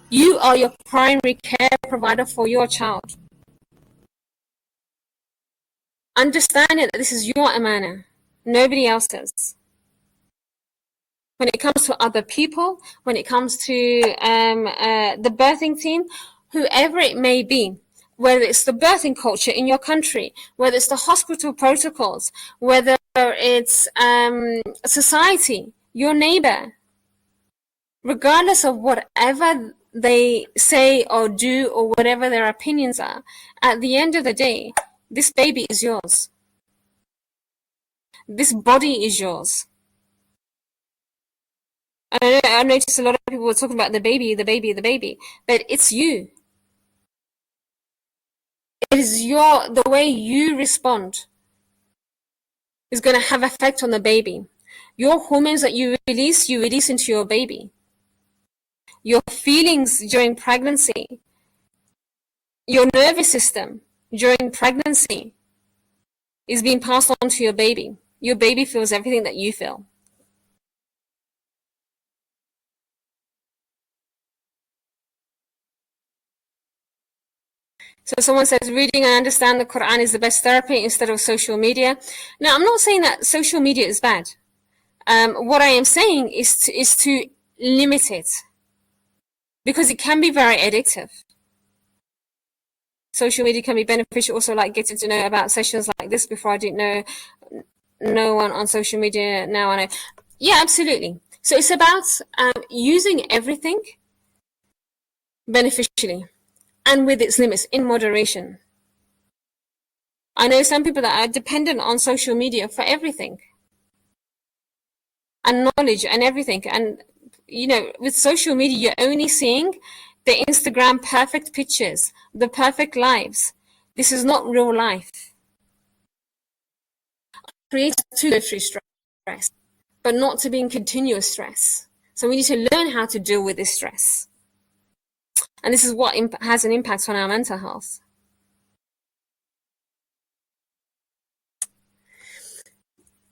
[SPEAKER 1] You are your primary care provider for your child. Understanding that this is your amana, nobody else's. When it comes to other people, when it comes to the birthing team, whoever it may be, whether it's the birthing culture in your country, whether it's the hospital protocols, whether it's society, your neighbor, regardless of whatever they say or do or whatever their opinions are, at the end of the day, this baby is yours. This body is yours. I noticed a lot of people were talking about the baby, but it's you. It is the way you respond is going to have effect on the baby. Your hormones that you release into your baby. Your feelings during pregnancy, your nervous system during pregnancy is being passed on to your baby. Your baby feels everything that you feel. So someone says reading and understand the Quran is the best therapy instead of social media. Now, I'm not saying that social media is bad. What I am saying is to limit it, because it can be very addictive. Social media can be beneficial, also like getting to know about sessions like this. Before, I didn't know no one on social media. Now I know. Yeah, absolutely. So it's about using everything beneficially and with its limits, in moderation. I know some people that are dependent on social media for everything, and knowledge and everything. And, with social media, you're only seeing the Instagram perfect pictures, the perfect lives. This is not real life. Created to go through stress, but not to be in continuous stress. So we need to learn how to deal with this stress. And this is what has an impact on our mental health.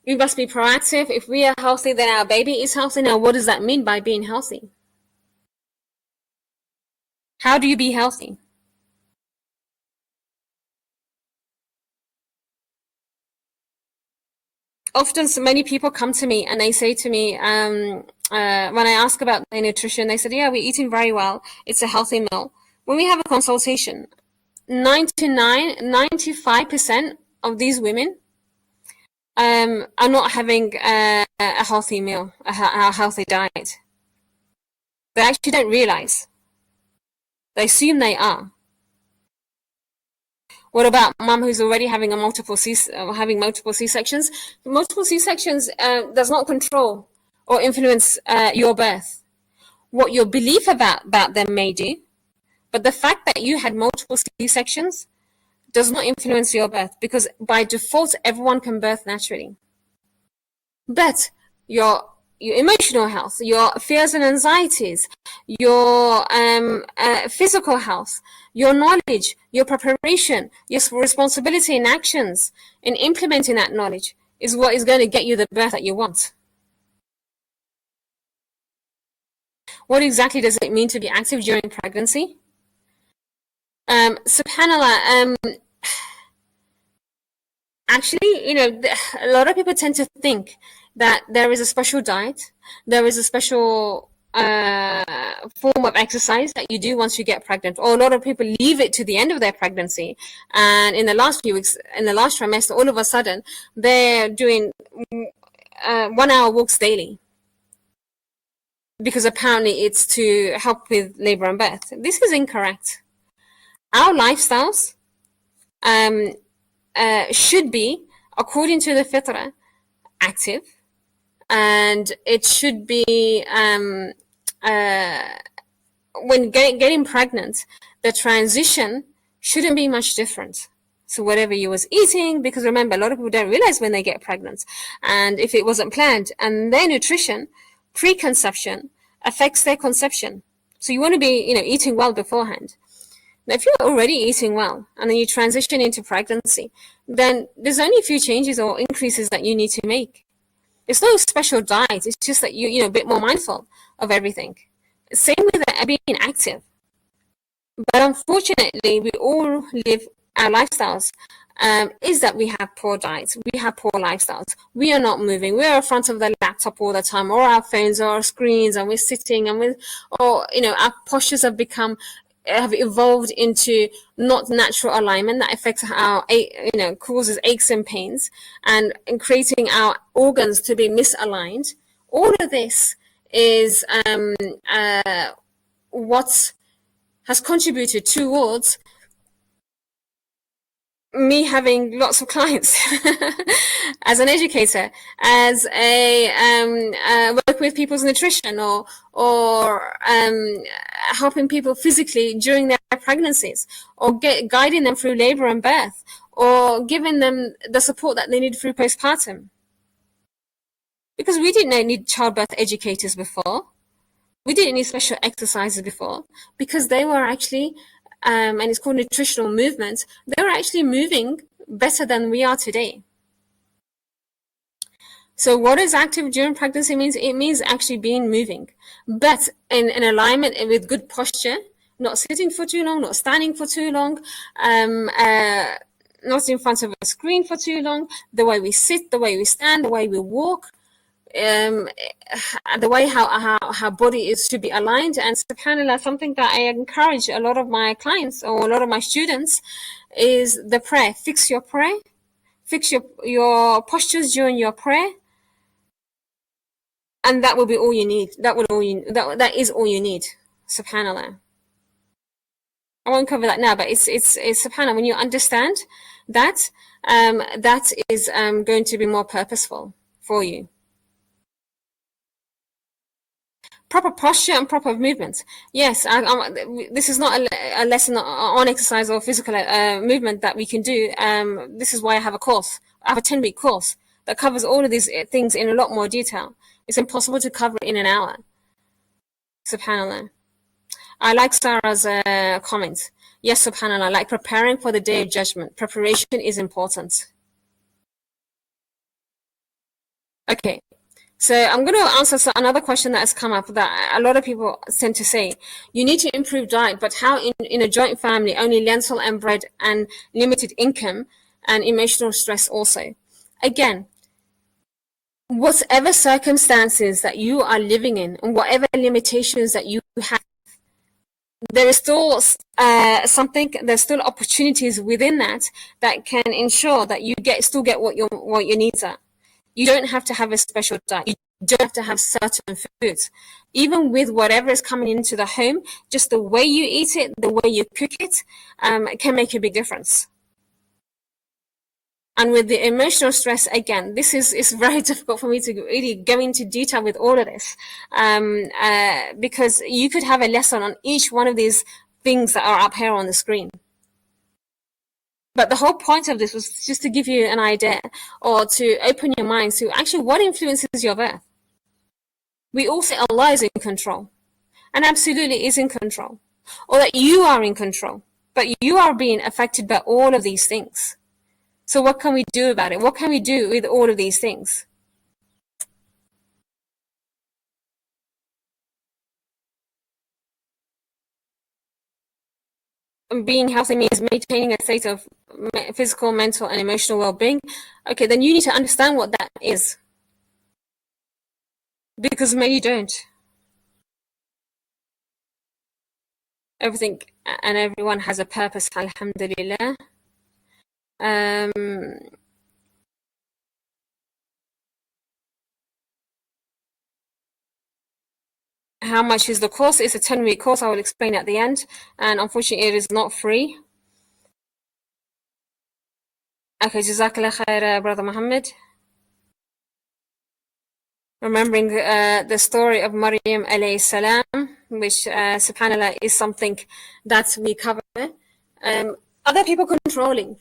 [SPEAKER 1] We must be proactive. If we are healthy, then our baby is healthy. Now, what does that mean by being healthy? How do you be healthy? Often, so many people come to me and they say to me, when I ask about their nutrition, they said, yeah, we're eating very well. It's a healthy meal. When we have a consultation, 95% of these women are not having a healthy meal, a healthy diet. They actually don't realize. They assume they are. What about mum who's already having multiple C-sections? Multiple C-sections does not control or influence your birth. What your belief about them may do, but the fact that you had multiple C-sections does not influence your birth, because by default, everyone can birth naturally. But your emotional health, your fears and anxieties, your physical health, your knowledge, your preparation, your responsibility in actions, in implementing that knowledge is what is going to get you the birth that you want. What exactly does it mean to be active during pregnancy? SubhanAllah, Actually, a lot of people tend to think that there is a special diet, there is a special form of exercise that you do once you get pregnant, or a lot of people leave it to the end of their pregnancy, and in the last few weeks, in the last trimester, all of a sudden they're doing 1 hour walks daily because apparently it's to help with labor and birth. This is incorrect. Our lifestyles should be, according to the fitrah, active, and it should be when getting pregnant, the transition shouldn't be much different. So whatever you was eating, because remember, a lot of people don't realize when they get pregnant, and if it wasn't planned, and their nutrition, preconception, affects their conception. So you want to be, eating well beforehand. Now, if you're already eating well and then you transition into pregnancy, then there's only a few changes or increases that you need to make. It's no special diet. It's just that you're a bit more mindful of everything. Same with being active. But unfortunately, we all live our lifestyles. Is that we have poor diets, we have poor lifestyles, we are not moving, we are in front of the laptop all the time, or our phones or our screens, and we're sitting, and our postures have evolved into not natural alignment that affects our, causes aches and pains, and creating our organs to be misaligned. All of this is what has contributed towards me having lots of clients as an educator, as a work with people's nutrition, or helping people physically during their pregnancies, or guiding them through labor and birth, or giving them the support that they need through postpartum. Because we didn't need childbirth educators before. We didn't need special exercises before, because they were actually and it's called nutritional movement, they were actually moving better than we are today. So what is active during pregnancy means? It means actually being moving, but in alignment with good posture, not sitting for too long, not standing for too long, not in front of a screen for too long, the way we sit, the way we stand, the way we walk, the way how body is to be aligned. And subhanallah, something that I encourage a lot of my clients or a lot of my students is the prayer. Fix your prayer, fix your postures during your prayer, and that will be all you need. That is all you need. Subhanallah. I won't cover that now, but it's subhanallah, when you understand that, that is going to be more purposeful for you. Proper posture and proper movement. Yes, this is not a lesson on exercise or physical movement that we can do. This is why I have a course. I have a 10-week course that covers all of these things in a lot more detail. It's impossible to cover it in an hour. Subhanallah. I like Sarah's comment. Yes, subhanallah, like preparing for the day of judgment. Preparation is important. Okay. So I'm going to answer another question that has come up that a lot of people tend to say. You need to improve diet, but how in a joint family, only lentil and bread and limited income and emotional stress also? Again, whatever circumstances that you are living in and whatever limitations that you have, there is still there's still opportunities within that can ensure that you still get what your needs are. You don't have to have a special diet. You don't have to have certain foods. Even with whatever is coming into the home, just the way you eat it, the way you cook it, can make a big difference. And with the emotional stress, again, this is very difficult for me to really go into detail with all of this, because you could have a lesson on each one of these things that are up here on the screen. But the whole point of this was just to give you an idea, or to open your mind to actually what influences your birth. We all say Allah is in control, and absolutely is in control, or that you are in control, but you are being affected by all of these things. So what can we do about it? What can we do with all of these things? being healthy means maintaining a state of physical, mental, and emotional well-being, okay, then you need to understand what that is. Because maybe you don't. Everything and everyone has a purpose, alhamdulillah. How much is the course? It's a 10-week course. I will explain at the end. And unfortunately, it is not free. Okay, Jazakallah khair, Brother Muhammad. Remembering the story of Maryam alayhi salam, which subhanallah is something that we cover. Other people controlling.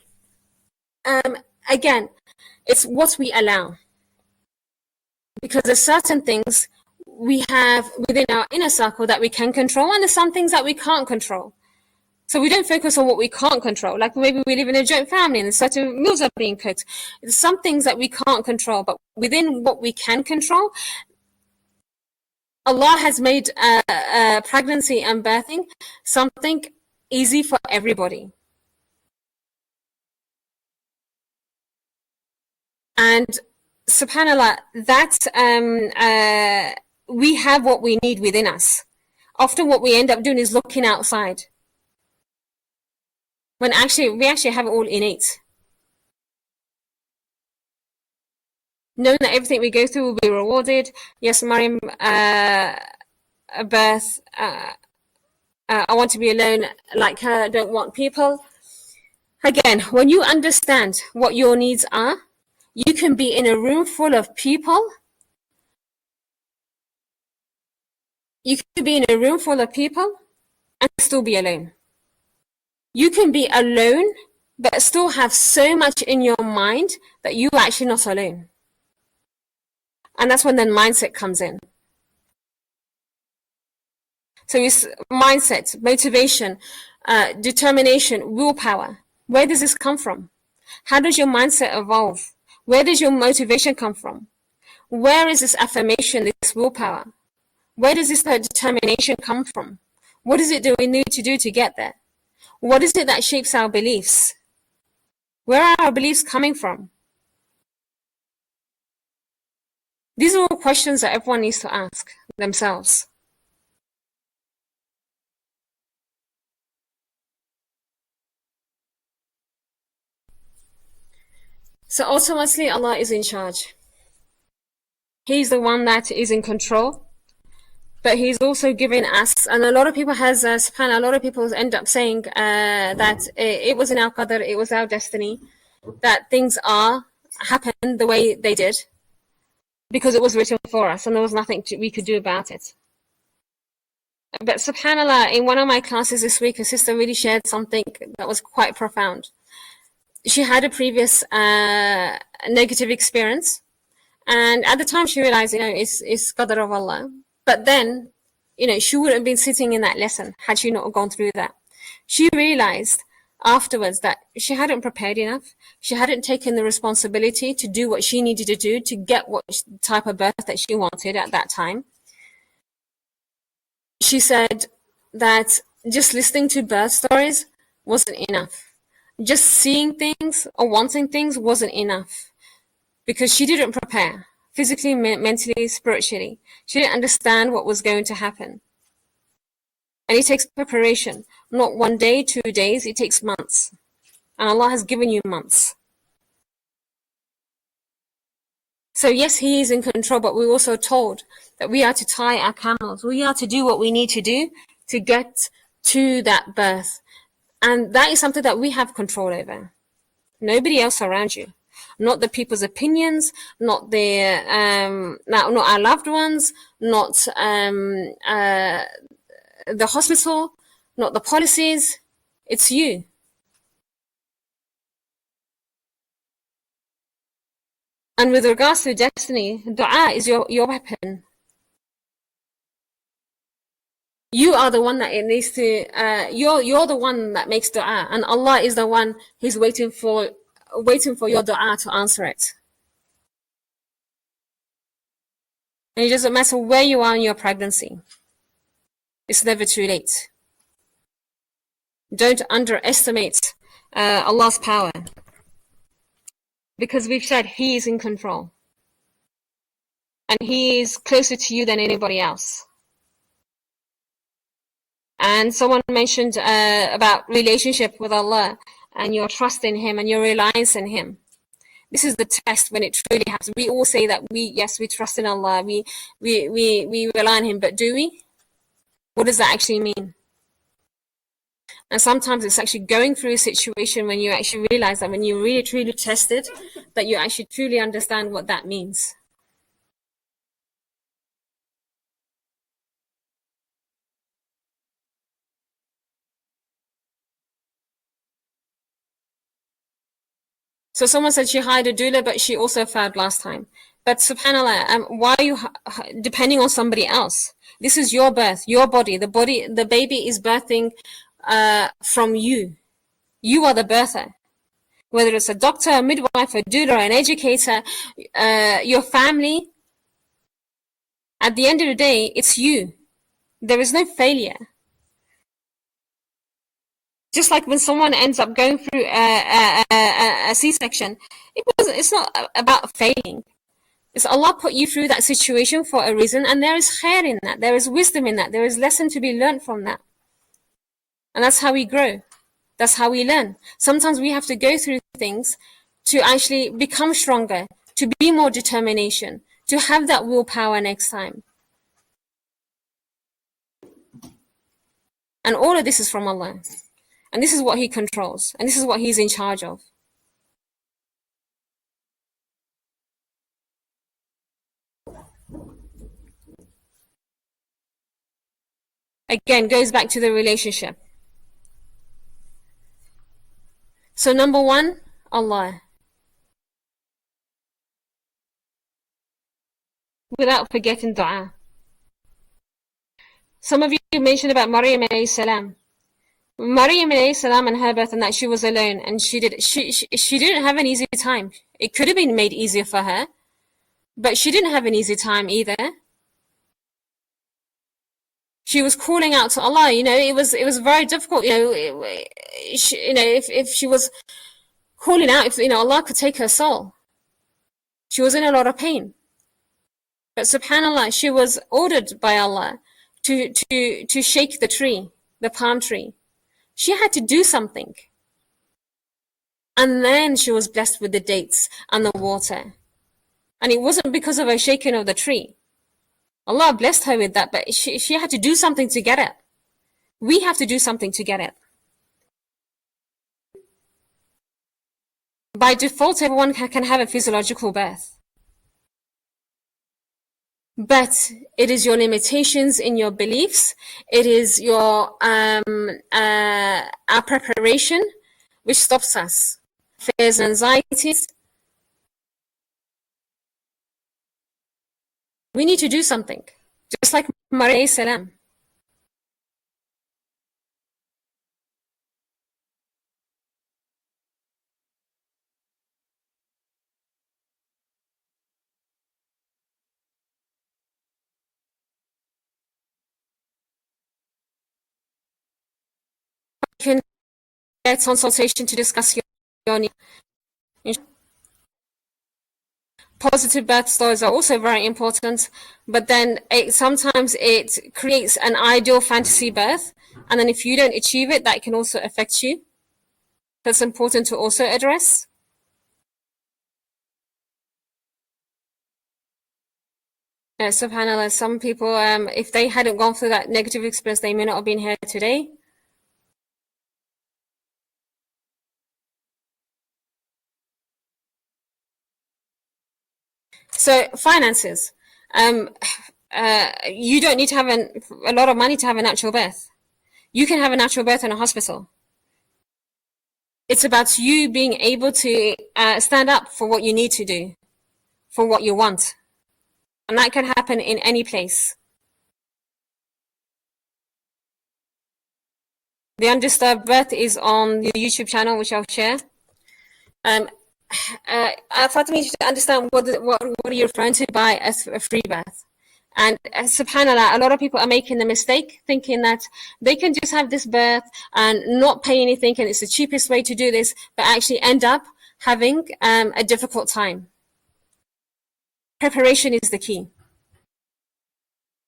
[SPEAKER 1] Again, it's what we allow. Because there's certain things we have within our inner circle that we can control, and there's some things that we can't control. So we don't focus on what we can't control. Like maybe we live in a joint family and certain meals are being cooked. There's some things that we can't control, but within what we can control, Allah has made pregnancy and birthing something easy for everybody. And subhanallah, that we have what we need within us. Often what we end up doing is looking outside, when we actually have it all innate. Knowing that everything we go through will be rewarded. Yes, Maryam, birth, I want to be alone like her, I don't want people. Again, when you understand what your needs are, you can be in a room full of people. You can be in a room full of people and still be alone. You can be alone, but still have so much in your mind that you're actually not alone. And that's when then mindset comes in. So it's mindset, motivation, determination, willpower. Where does this come from? How does your mindset evolve? Where does your motivation come from? Where is this affirmation, this willpower? Where does this determination come from? What is it that we need to do to get there? What is it that shapes our beliefs? Where are our beliefs coming from? These are all questions that everyone needs to ask themselves. So ultimately, Allah is in charge. He's the one that is in control. But He's also given us, and a lot of people a lot of people end up saying that it was in our qadr, it was our destiny, that things happened the way they did because it was written for us and there was nothing we could do about it. But subhanallah, in one of my classes this week, a sister really shared something that was quite profound. She had a previous negative experience, and at the time she realized, it's qadr of Allah. But then, she wouldn't have been sitting in that lesson had she not gone through that. She realized afterwards that she hadn't prepared enough. She hadn't taken the responsibility to do what she needed to do to get what type of birth that she wanted at that time. She said that just listening to birth stories wasn't enough. Just seeing things or wanting things wasn't enough because she didn't prepare. Physically, mentally, spiritually. She didn't understand what was going to happen. And it takes preparation. Not 1 day, 2 days, it takes months. And Allah has given you months. So yes, He is in control, but we're also told that we are to tie our camels. We are to do what we need to do to get to that birth. And that is something that we have control over. Nobody else around you. Not the people's opinions, not not our loved ones, not the hospital, not the policies. It's you. And with regards to destiny, dua is your weapon. You are the one that it needs to. You're the one that makes dua, and Allah is the one He's waiting for your dua to answer it. And it doesn't matter where you are in your pregnancy. It's never too late. Don't underestimate Allah's power, because we've said He is in control and He is closer to you than anybody else. And someone mentioned about relationship with Allah and your trust in Him and your reliance in Him. This is the test when it truly happens. We all say that we trust in Allah, we rely on Him, but do we? What does that actually mean? And sometimes it's actually going through a situation when you actually realize that when you really truly test it, that you actually truly understand what that means. So someone said she hired a doula, but she also failed last time. But subhanAllah, why are you depending on somebody else? This is your birth, your body. The baby is birthing from you. You are the birther. Whether it's a doctor, a midwife, a doula, an educator, your family, at the end of the day, it's you. There is no failure. Just like when someone ends up going through a C-section, it's not about failing. It's Allah put you through that situation for a reason, and there is khair in that. There is wisdom in that. There is lesson to be learned from that. And that's how we grow. That's how we learn. Sometimes we have to go through things to actually become stronger, to be more determination, to have that willpower next time. And all of this is from Allah. And this is what He controls. And this is what He's in charge of. Again, goes back to the relationship. So number one, Allah. Without forgetting dua. Some of you mentioned about Maryam alayhi salam. Maryam alayhi salam and her birth, and that she was alone, and she didn't have an easy time. It could have been made easier for her, but she didn't have an easy time either. She was calling out to Allah. It was very difficult. If she was calling out, if Allah could take her soul, she was in a lot of pain. But subhanallah, she was ordered by Allah to shake the tree, the palm tree. She had to do something. And then she was blessed with the dates and the water. And it wasn't because of her shaking of the tree. Allah blessed her with that, but she had to do something to get it. We have to do something to get it. By default, everyone can have a physiological birth. But it is your limitations in your beliefs. It is your our preparation which stops us. Fears and anxieties. We need to do something. Just like Maryam salam. You can get consultation to discuss your needs. Positive birth stories are also very important, but then sometimes it creates an ideal fantasy birth, and then if you don't achieve it, that can also affect you. That's important to also address. SubhanAllah, some people, if they hadn't gone through that negative experience, they may not have been here today. So finances, you don't need to have a lot of money to have a natural birth. You can have a natural birth in a hospital. It's about you being able to stand up for what you need to do, for what you want. And that can happen in any place. The Undisturbed Birth is on the YouTube channel, which I'll share. Fatima, you should understand what are you referring to by a free birth. And subhanAllah, a lot of people are making the mistake thinking that they can just have this birth and not pay anything, and it's the cheapest way to do this, but actually end up having a difficult time. Preparation is the key.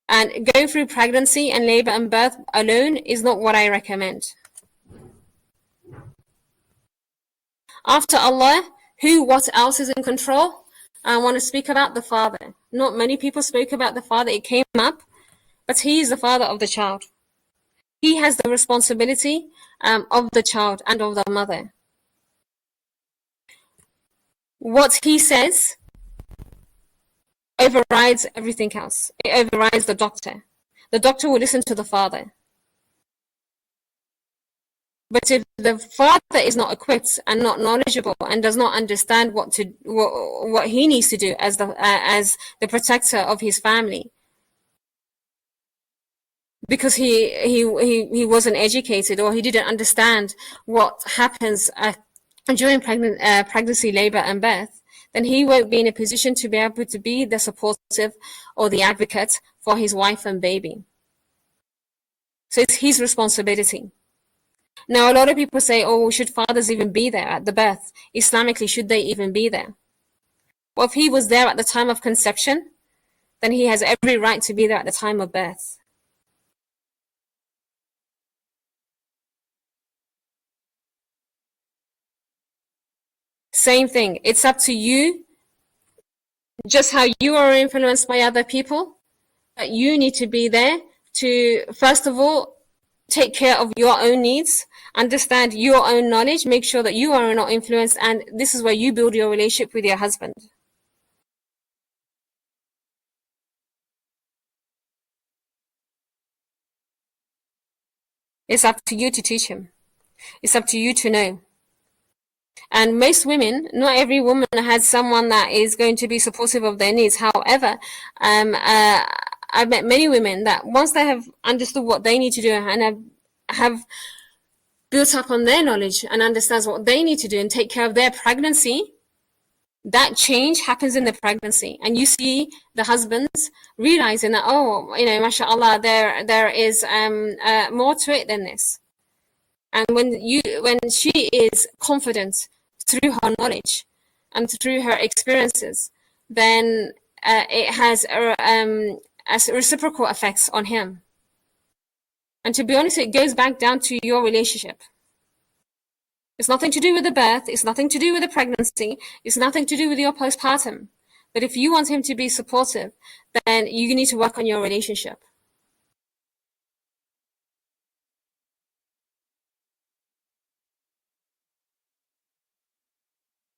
[SPEAKER 1] And going through pregnancy and labor and birth alone is not what I recommend. After Allah, what else is in control? I want to speak about the father. Not many people spoke about the father. It came up, but he is the father of the child. He has the responsibility of the child and of the mother. What he says overrides everything else. It overrides the doctor. The doctor will listen to the father. But if the father is not equipped and not knowledgeable and does not understand what he needs to do as the protector of his family, because he wasn't educated or he didn't understand what happens during pregnancy, labor, and birth, then he won't be in a position to be able to be the supportive or the advocate for his wife and baby. So it's his responsibility. Now, a lot of people say, oh, should fathers even be there at the birth? Islamically, should they even be there? Well, if he was there at the time of conception, then he has every right to be there at the time of birth. Same thing. It's up to you, just how you are influenced by other people, that you need to be there to, first of all, take care of your own needs, understand your own knowledge, make sure that you are not influenced, and this is where you build your relationship with your husband. It's up to you to teach him. It's up to you to know. And most women, not every woman has someone that is going to be supportive of their needs. However, I've met many women that once they have understood what they need to do and have built up on their knowledge and understands what they need to do and take care of their pregnancy, that change happens in the pregnancy. And you see the husbands realizing that, oh, mashallah, there is more to it than this. And when she is confident through her knowledge and through her experiences, then it has reciprocal effects on him. And to be honest, it goes back down to your relationship. It's nothing to do with the birth. It's nothing to do with the pregnancy. It's nothing to do with your postpartum. But if you want him to be supportive, then you need to work on your relationship.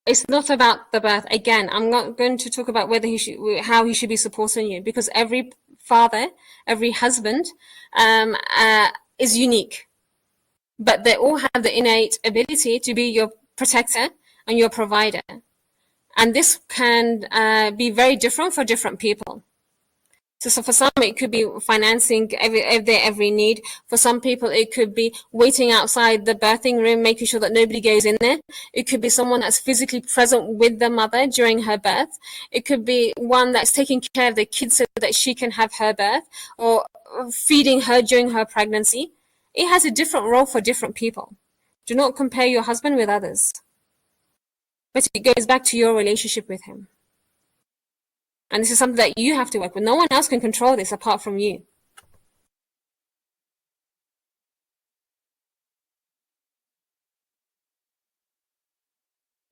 [SPEAKER 1] It's not about the birth. Again, I'm not going to talk about how he should be supporting you, because every father, every husband is unique. But they all have the innate ability to be your protector and your provider. And this can be very different for different people. So for some, it could be financing every need. For some people, it could be waiting outside the birthing room, making sure that nobody goes in there. It could be someone that's physically present with the mother during her birth. It could be one that's taking care of the kids so that she can have her birth, or feeding her during her pregnancy. It has a different role for different people. Do not compare your husband with others. But it goes back to your relationship with him. And this is something that you have to work with. No one else can control this apart from you.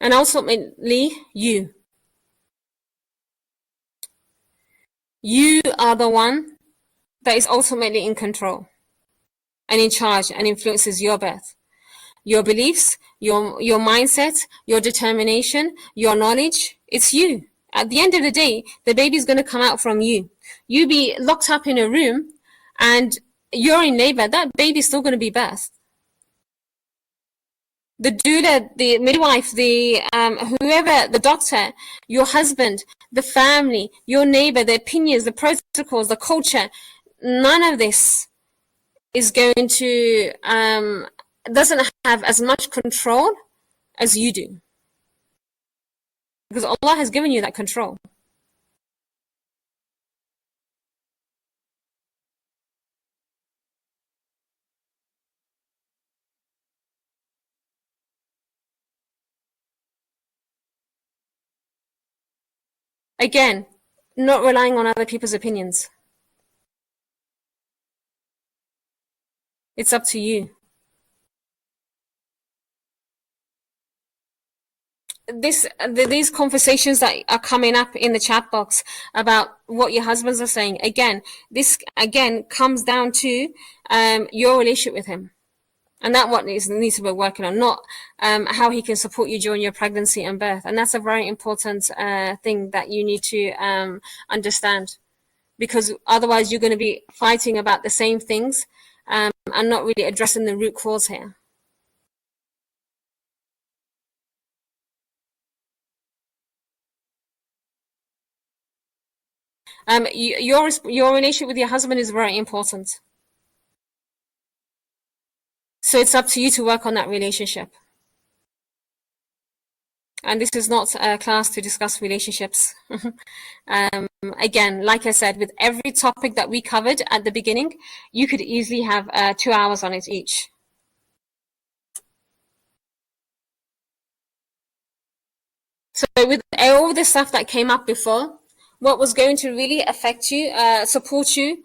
[SPEAKER 1] And ultimately, you. You are the one that is ultimately in control and in charge and influences your birth. Your beliefs, your mindset, your determination, your knowledge, it's you. At the end of the day, the baby's going to come out from you. You be locked up in a room and you're in labor, that baby's still going to be birthed. The doula, the midwife, whoever, the doctor, your husband, the family, your neighbor, the opinions, the protocols, the culture, none of this is going to, doesn't have as much control as you do. Because Allah has given you that control. Again, not relying on other people's opinions. It's up to you. These conversations that are coming up in the chat box about what your husbands are saying, again, this again comes down to your relationship with him, and that what needs to be working on, not how he can support you during your pregnancy and birth. And that's a very important thing that you need to understand, because otherwise you're going to be fighting about the same things and not really addressing the root cause here. Your relationship with your husband is very important. So it's up to you to work on that relationship. And this is not a class to discuss relationships. Again, like I said, with every topic that we covered at the beginning, you could easily have 2 hours on it each. So with all the stuff that came up before, what was going to really affect you, support you,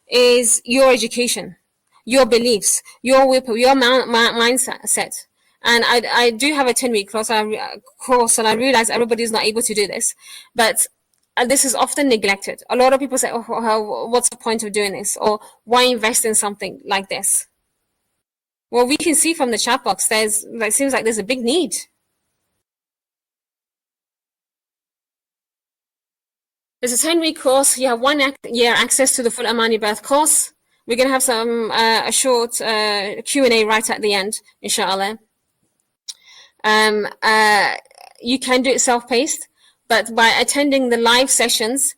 [SPEAKER 1] is your education, your beliefs, your willpower, your mindset. And I do have a 10-week course, and I realize everybody's not able to do this, but this is often neglected. A lot of people say, oh, what's the point of doing this? Or why invest in something like this? Well, we can see from the chat box, it seems like there's a big need. There's a 10-week course. You have 1 year access to the full Amani Birth course. We're going to have a short Q&A right at the end, inshallah. You can do it self-paced, but by attending the live sessions,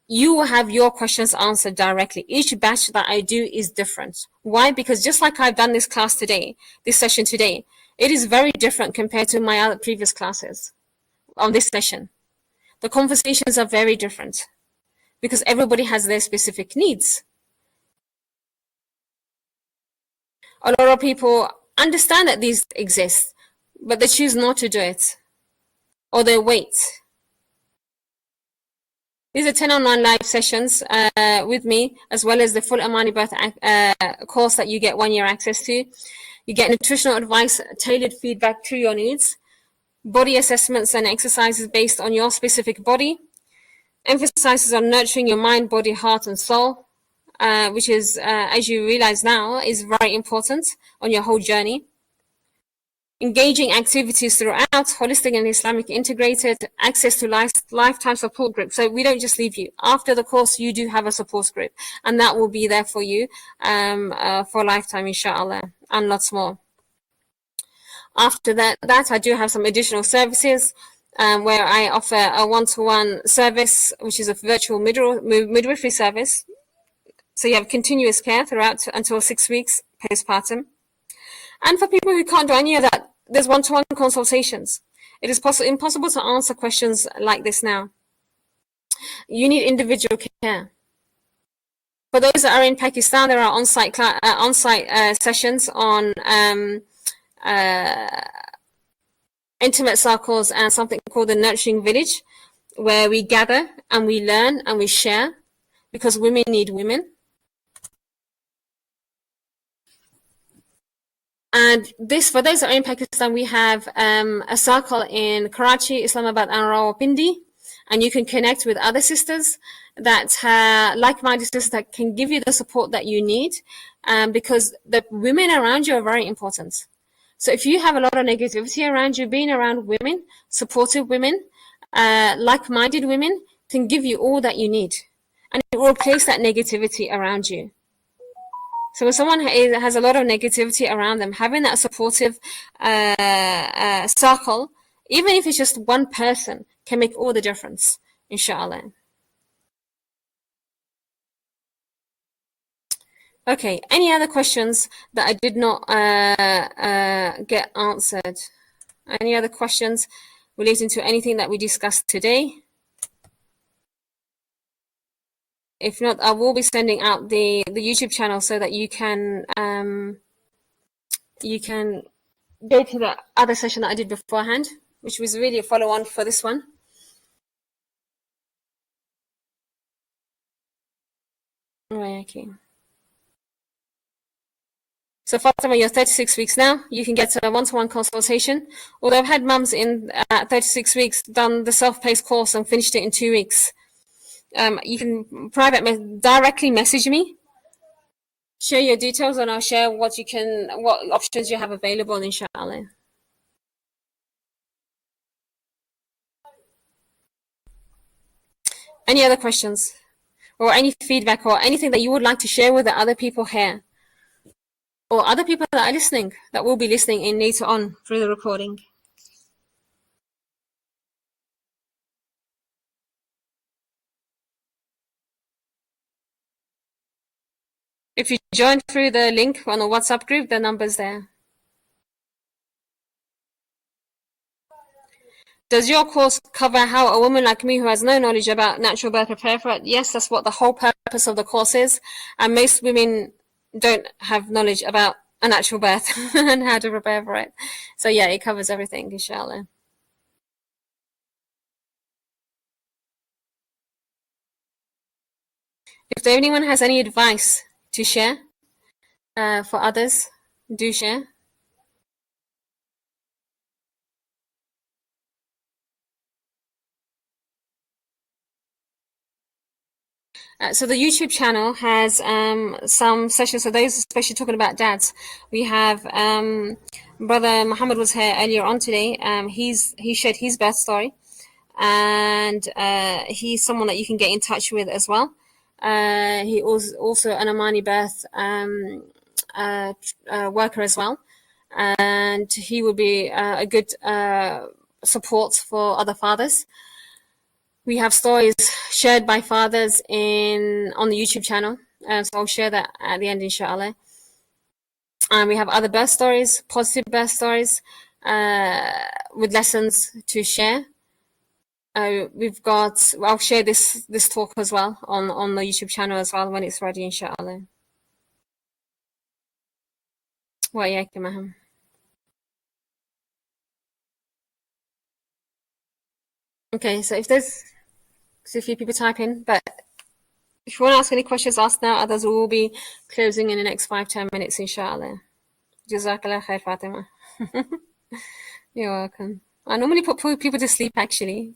[SPEAKER 1] you will have your questions answered directly. Each batch that I do is different. Why? Because just like I've done this class today, this session today, it is very different compared to my other previous classes on this session. The conversations are very different because everybody has their specific needs. A lot of people understand that these exist, but they choose not to do it, or they wait. These are 10 online live sessions with me, as well as the full Amani Birth course that you get 1 year access to. You get nutritional advice, tailored feedback to your needs, body assessments and exercises based on your specific body, emphasizes on nurturing your mind, body, heart, and soul, which is, as you realize now, is very important on your whole journey. Engaging activities throughout, holistic and Islamic integrated, access to lifetime support group. So we don't just leave you. After the course, you do have a support group, and that will be there for you for lifetime, inshallah, and lots more. After that, I do have some additional services where I offer a one-to-one service, which is a virtual midwifery service. So you have continuous care throughout until 6 weeks postpartum. And for people who can't do any of that, there's one-to-one consultations. It is impossible to answer questions like this now. You need individual care. For those that are in Pakistan, there are on-site sessions on intimate circles and something called the Nurturing Village, where we gather and we learn and we share, because women need women. And this, for those that are in Pakistan, we have a circle in Karachi, Islamabad, and Rawalpindi, and you can connect with other sisters that like-minded sisters that can give you the support that you need, because the women around you are very important. So if you have a lot of negativity around you, being around women, supportive women, like-minded women can give you all that you need, and it will replace that negativity around you. So when someone has a lot of negativity around them, having that supportive circle, even if it's just one person, can make all the difference, inshallah. Okay, any other questions that I did not get answered? Any other questions relating to anything that we discussed today? If not, I will be sending out the YouTube channel so that you can go to the other session that I did beforehand, which was really a follow-on for this one. Right, okay. So Fatima, you're 36 weeks now. You can get a one-to-one consultation. Although I've had mums in 36 weeks done the self-paced course and finished it in 2 weeks. You can directly message me, share your details, and I'll share what options you have available, inshallah. Any other questions or any feedback or anything that you would like to share with the other people here or other people that are listening, that will be listening in later on through the recording? If you join through the link on the WhatsApp group, the number's there. Does your course cover how a woman like me who has no knowledge about natural birth prepare for it? Yes, that's what the whole purpose of the course is. And most women don't have knowledge about a natural birth and how to prepare for it. So yeah, it covers everything, inshallah. If anyone has any advice to share for others, do share. So the YouTube channel has some sessions. So those especially talking about dads. We have Brother Muhammad was here earlier on today. He shared his birth story, and he's someone that you can get in touch with as well. He was also an Omani birth worker as well, and he will be a good support for other fathers. We have stories shared by fathers on the YouTube channel, so I'll share that at the end, inshallah. And we have other birth stories, positive birth stories, with lessons to share. I'll share this talk as well on the YouTube channel as well when it's ready, inshallah. وإياكم أهم. Okay, so if there's a few people typing, but if you want to ask any questions, ask now. Others will be closing in the next 5-10 minutes, inshallah. Jazakallah khair, Fatima. You're welcome. I normally put people to sleep, actually.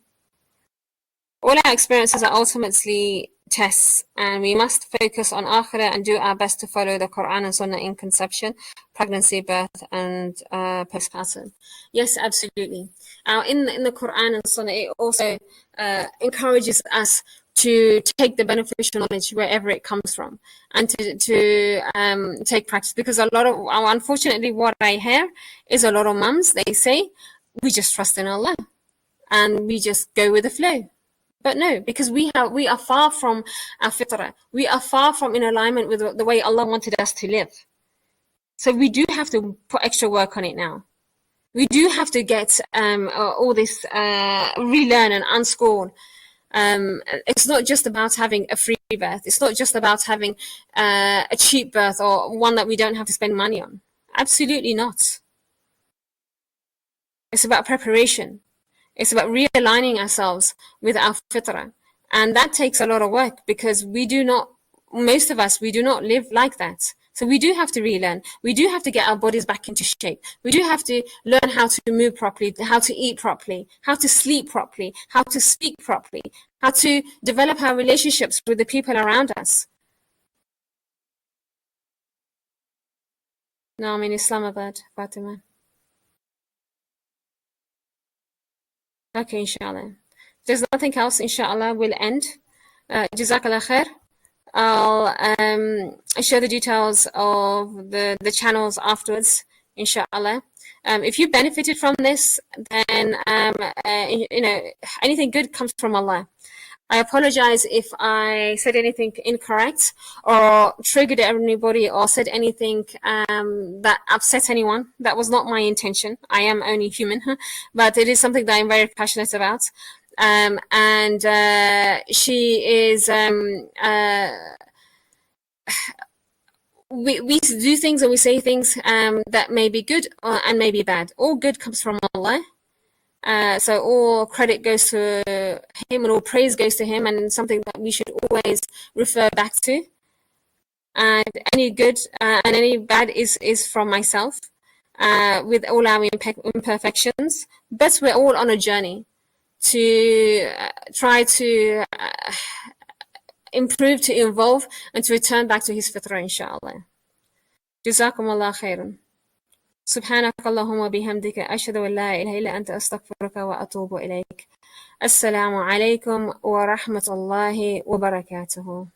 [SPEAKER 1] All our experiences are ultimately tests, and we must focus on akhirah and do our best to follow the Quran and Sunnah in conception, pregnancy, birth, and postpartum. Yes, absolutely. In the Quran and Sunnah, it also encourages us to take the beneficial knowledge wherever it comes from, and to take practice. Because unfortunately, what I hear is a lot of mums, they say, we just trust in Allah and we just go with the flow. But no, because we are far from our fitrah. We are far from in alignment with the way Allah wanted us to live. So we do have to put extra work on it now. We do have to get all this relearn and unschool. It's not just about having a free birth. It's not just about having a cheap birth or one that we don't have to spend money on. Absolutely not. It's about preparation. It's about realigning ourselves with our fitrah. And that takes a lot of work because most of us, we do not live like that. So we do have to relearn. We do have to get our bodies back into shape. We do have to learn how to move properly, how to eat properly, how to sleep properly, how to speak properly, how to develop our relationships with the people around us. No, I'm in Islamabad, Fatima. Okay, inshallah. If there's nothing else, inshallah, we'll end. Jazakallah khair. I'll share the details of the channels afterwards, inshallah. If you benefited from this, then anything good comes from Allah. I apologize if I said anything incorrect or triggered anybody or said anything that upset anyone. That was not my intention. I am only human, but it is something that I'm very passionate about. And she is we do things and we say things that may be good and may be bad. All good comes from Allah. So all credit goes to him and all praise goes to him, and something that we should always refer back to. and any good and any bad is from myself, with all our imperfections. But we're all on a journey to try to improve, to evolve, and to return back to his fitrah, inshallah. جزاكم الله خيرا. سبحانك اللهم وبحمدك أشهد أن لا إله إلا أنت أستغفرك وأتوب إليك. السلام عليكم ورحمة الله وبركاته.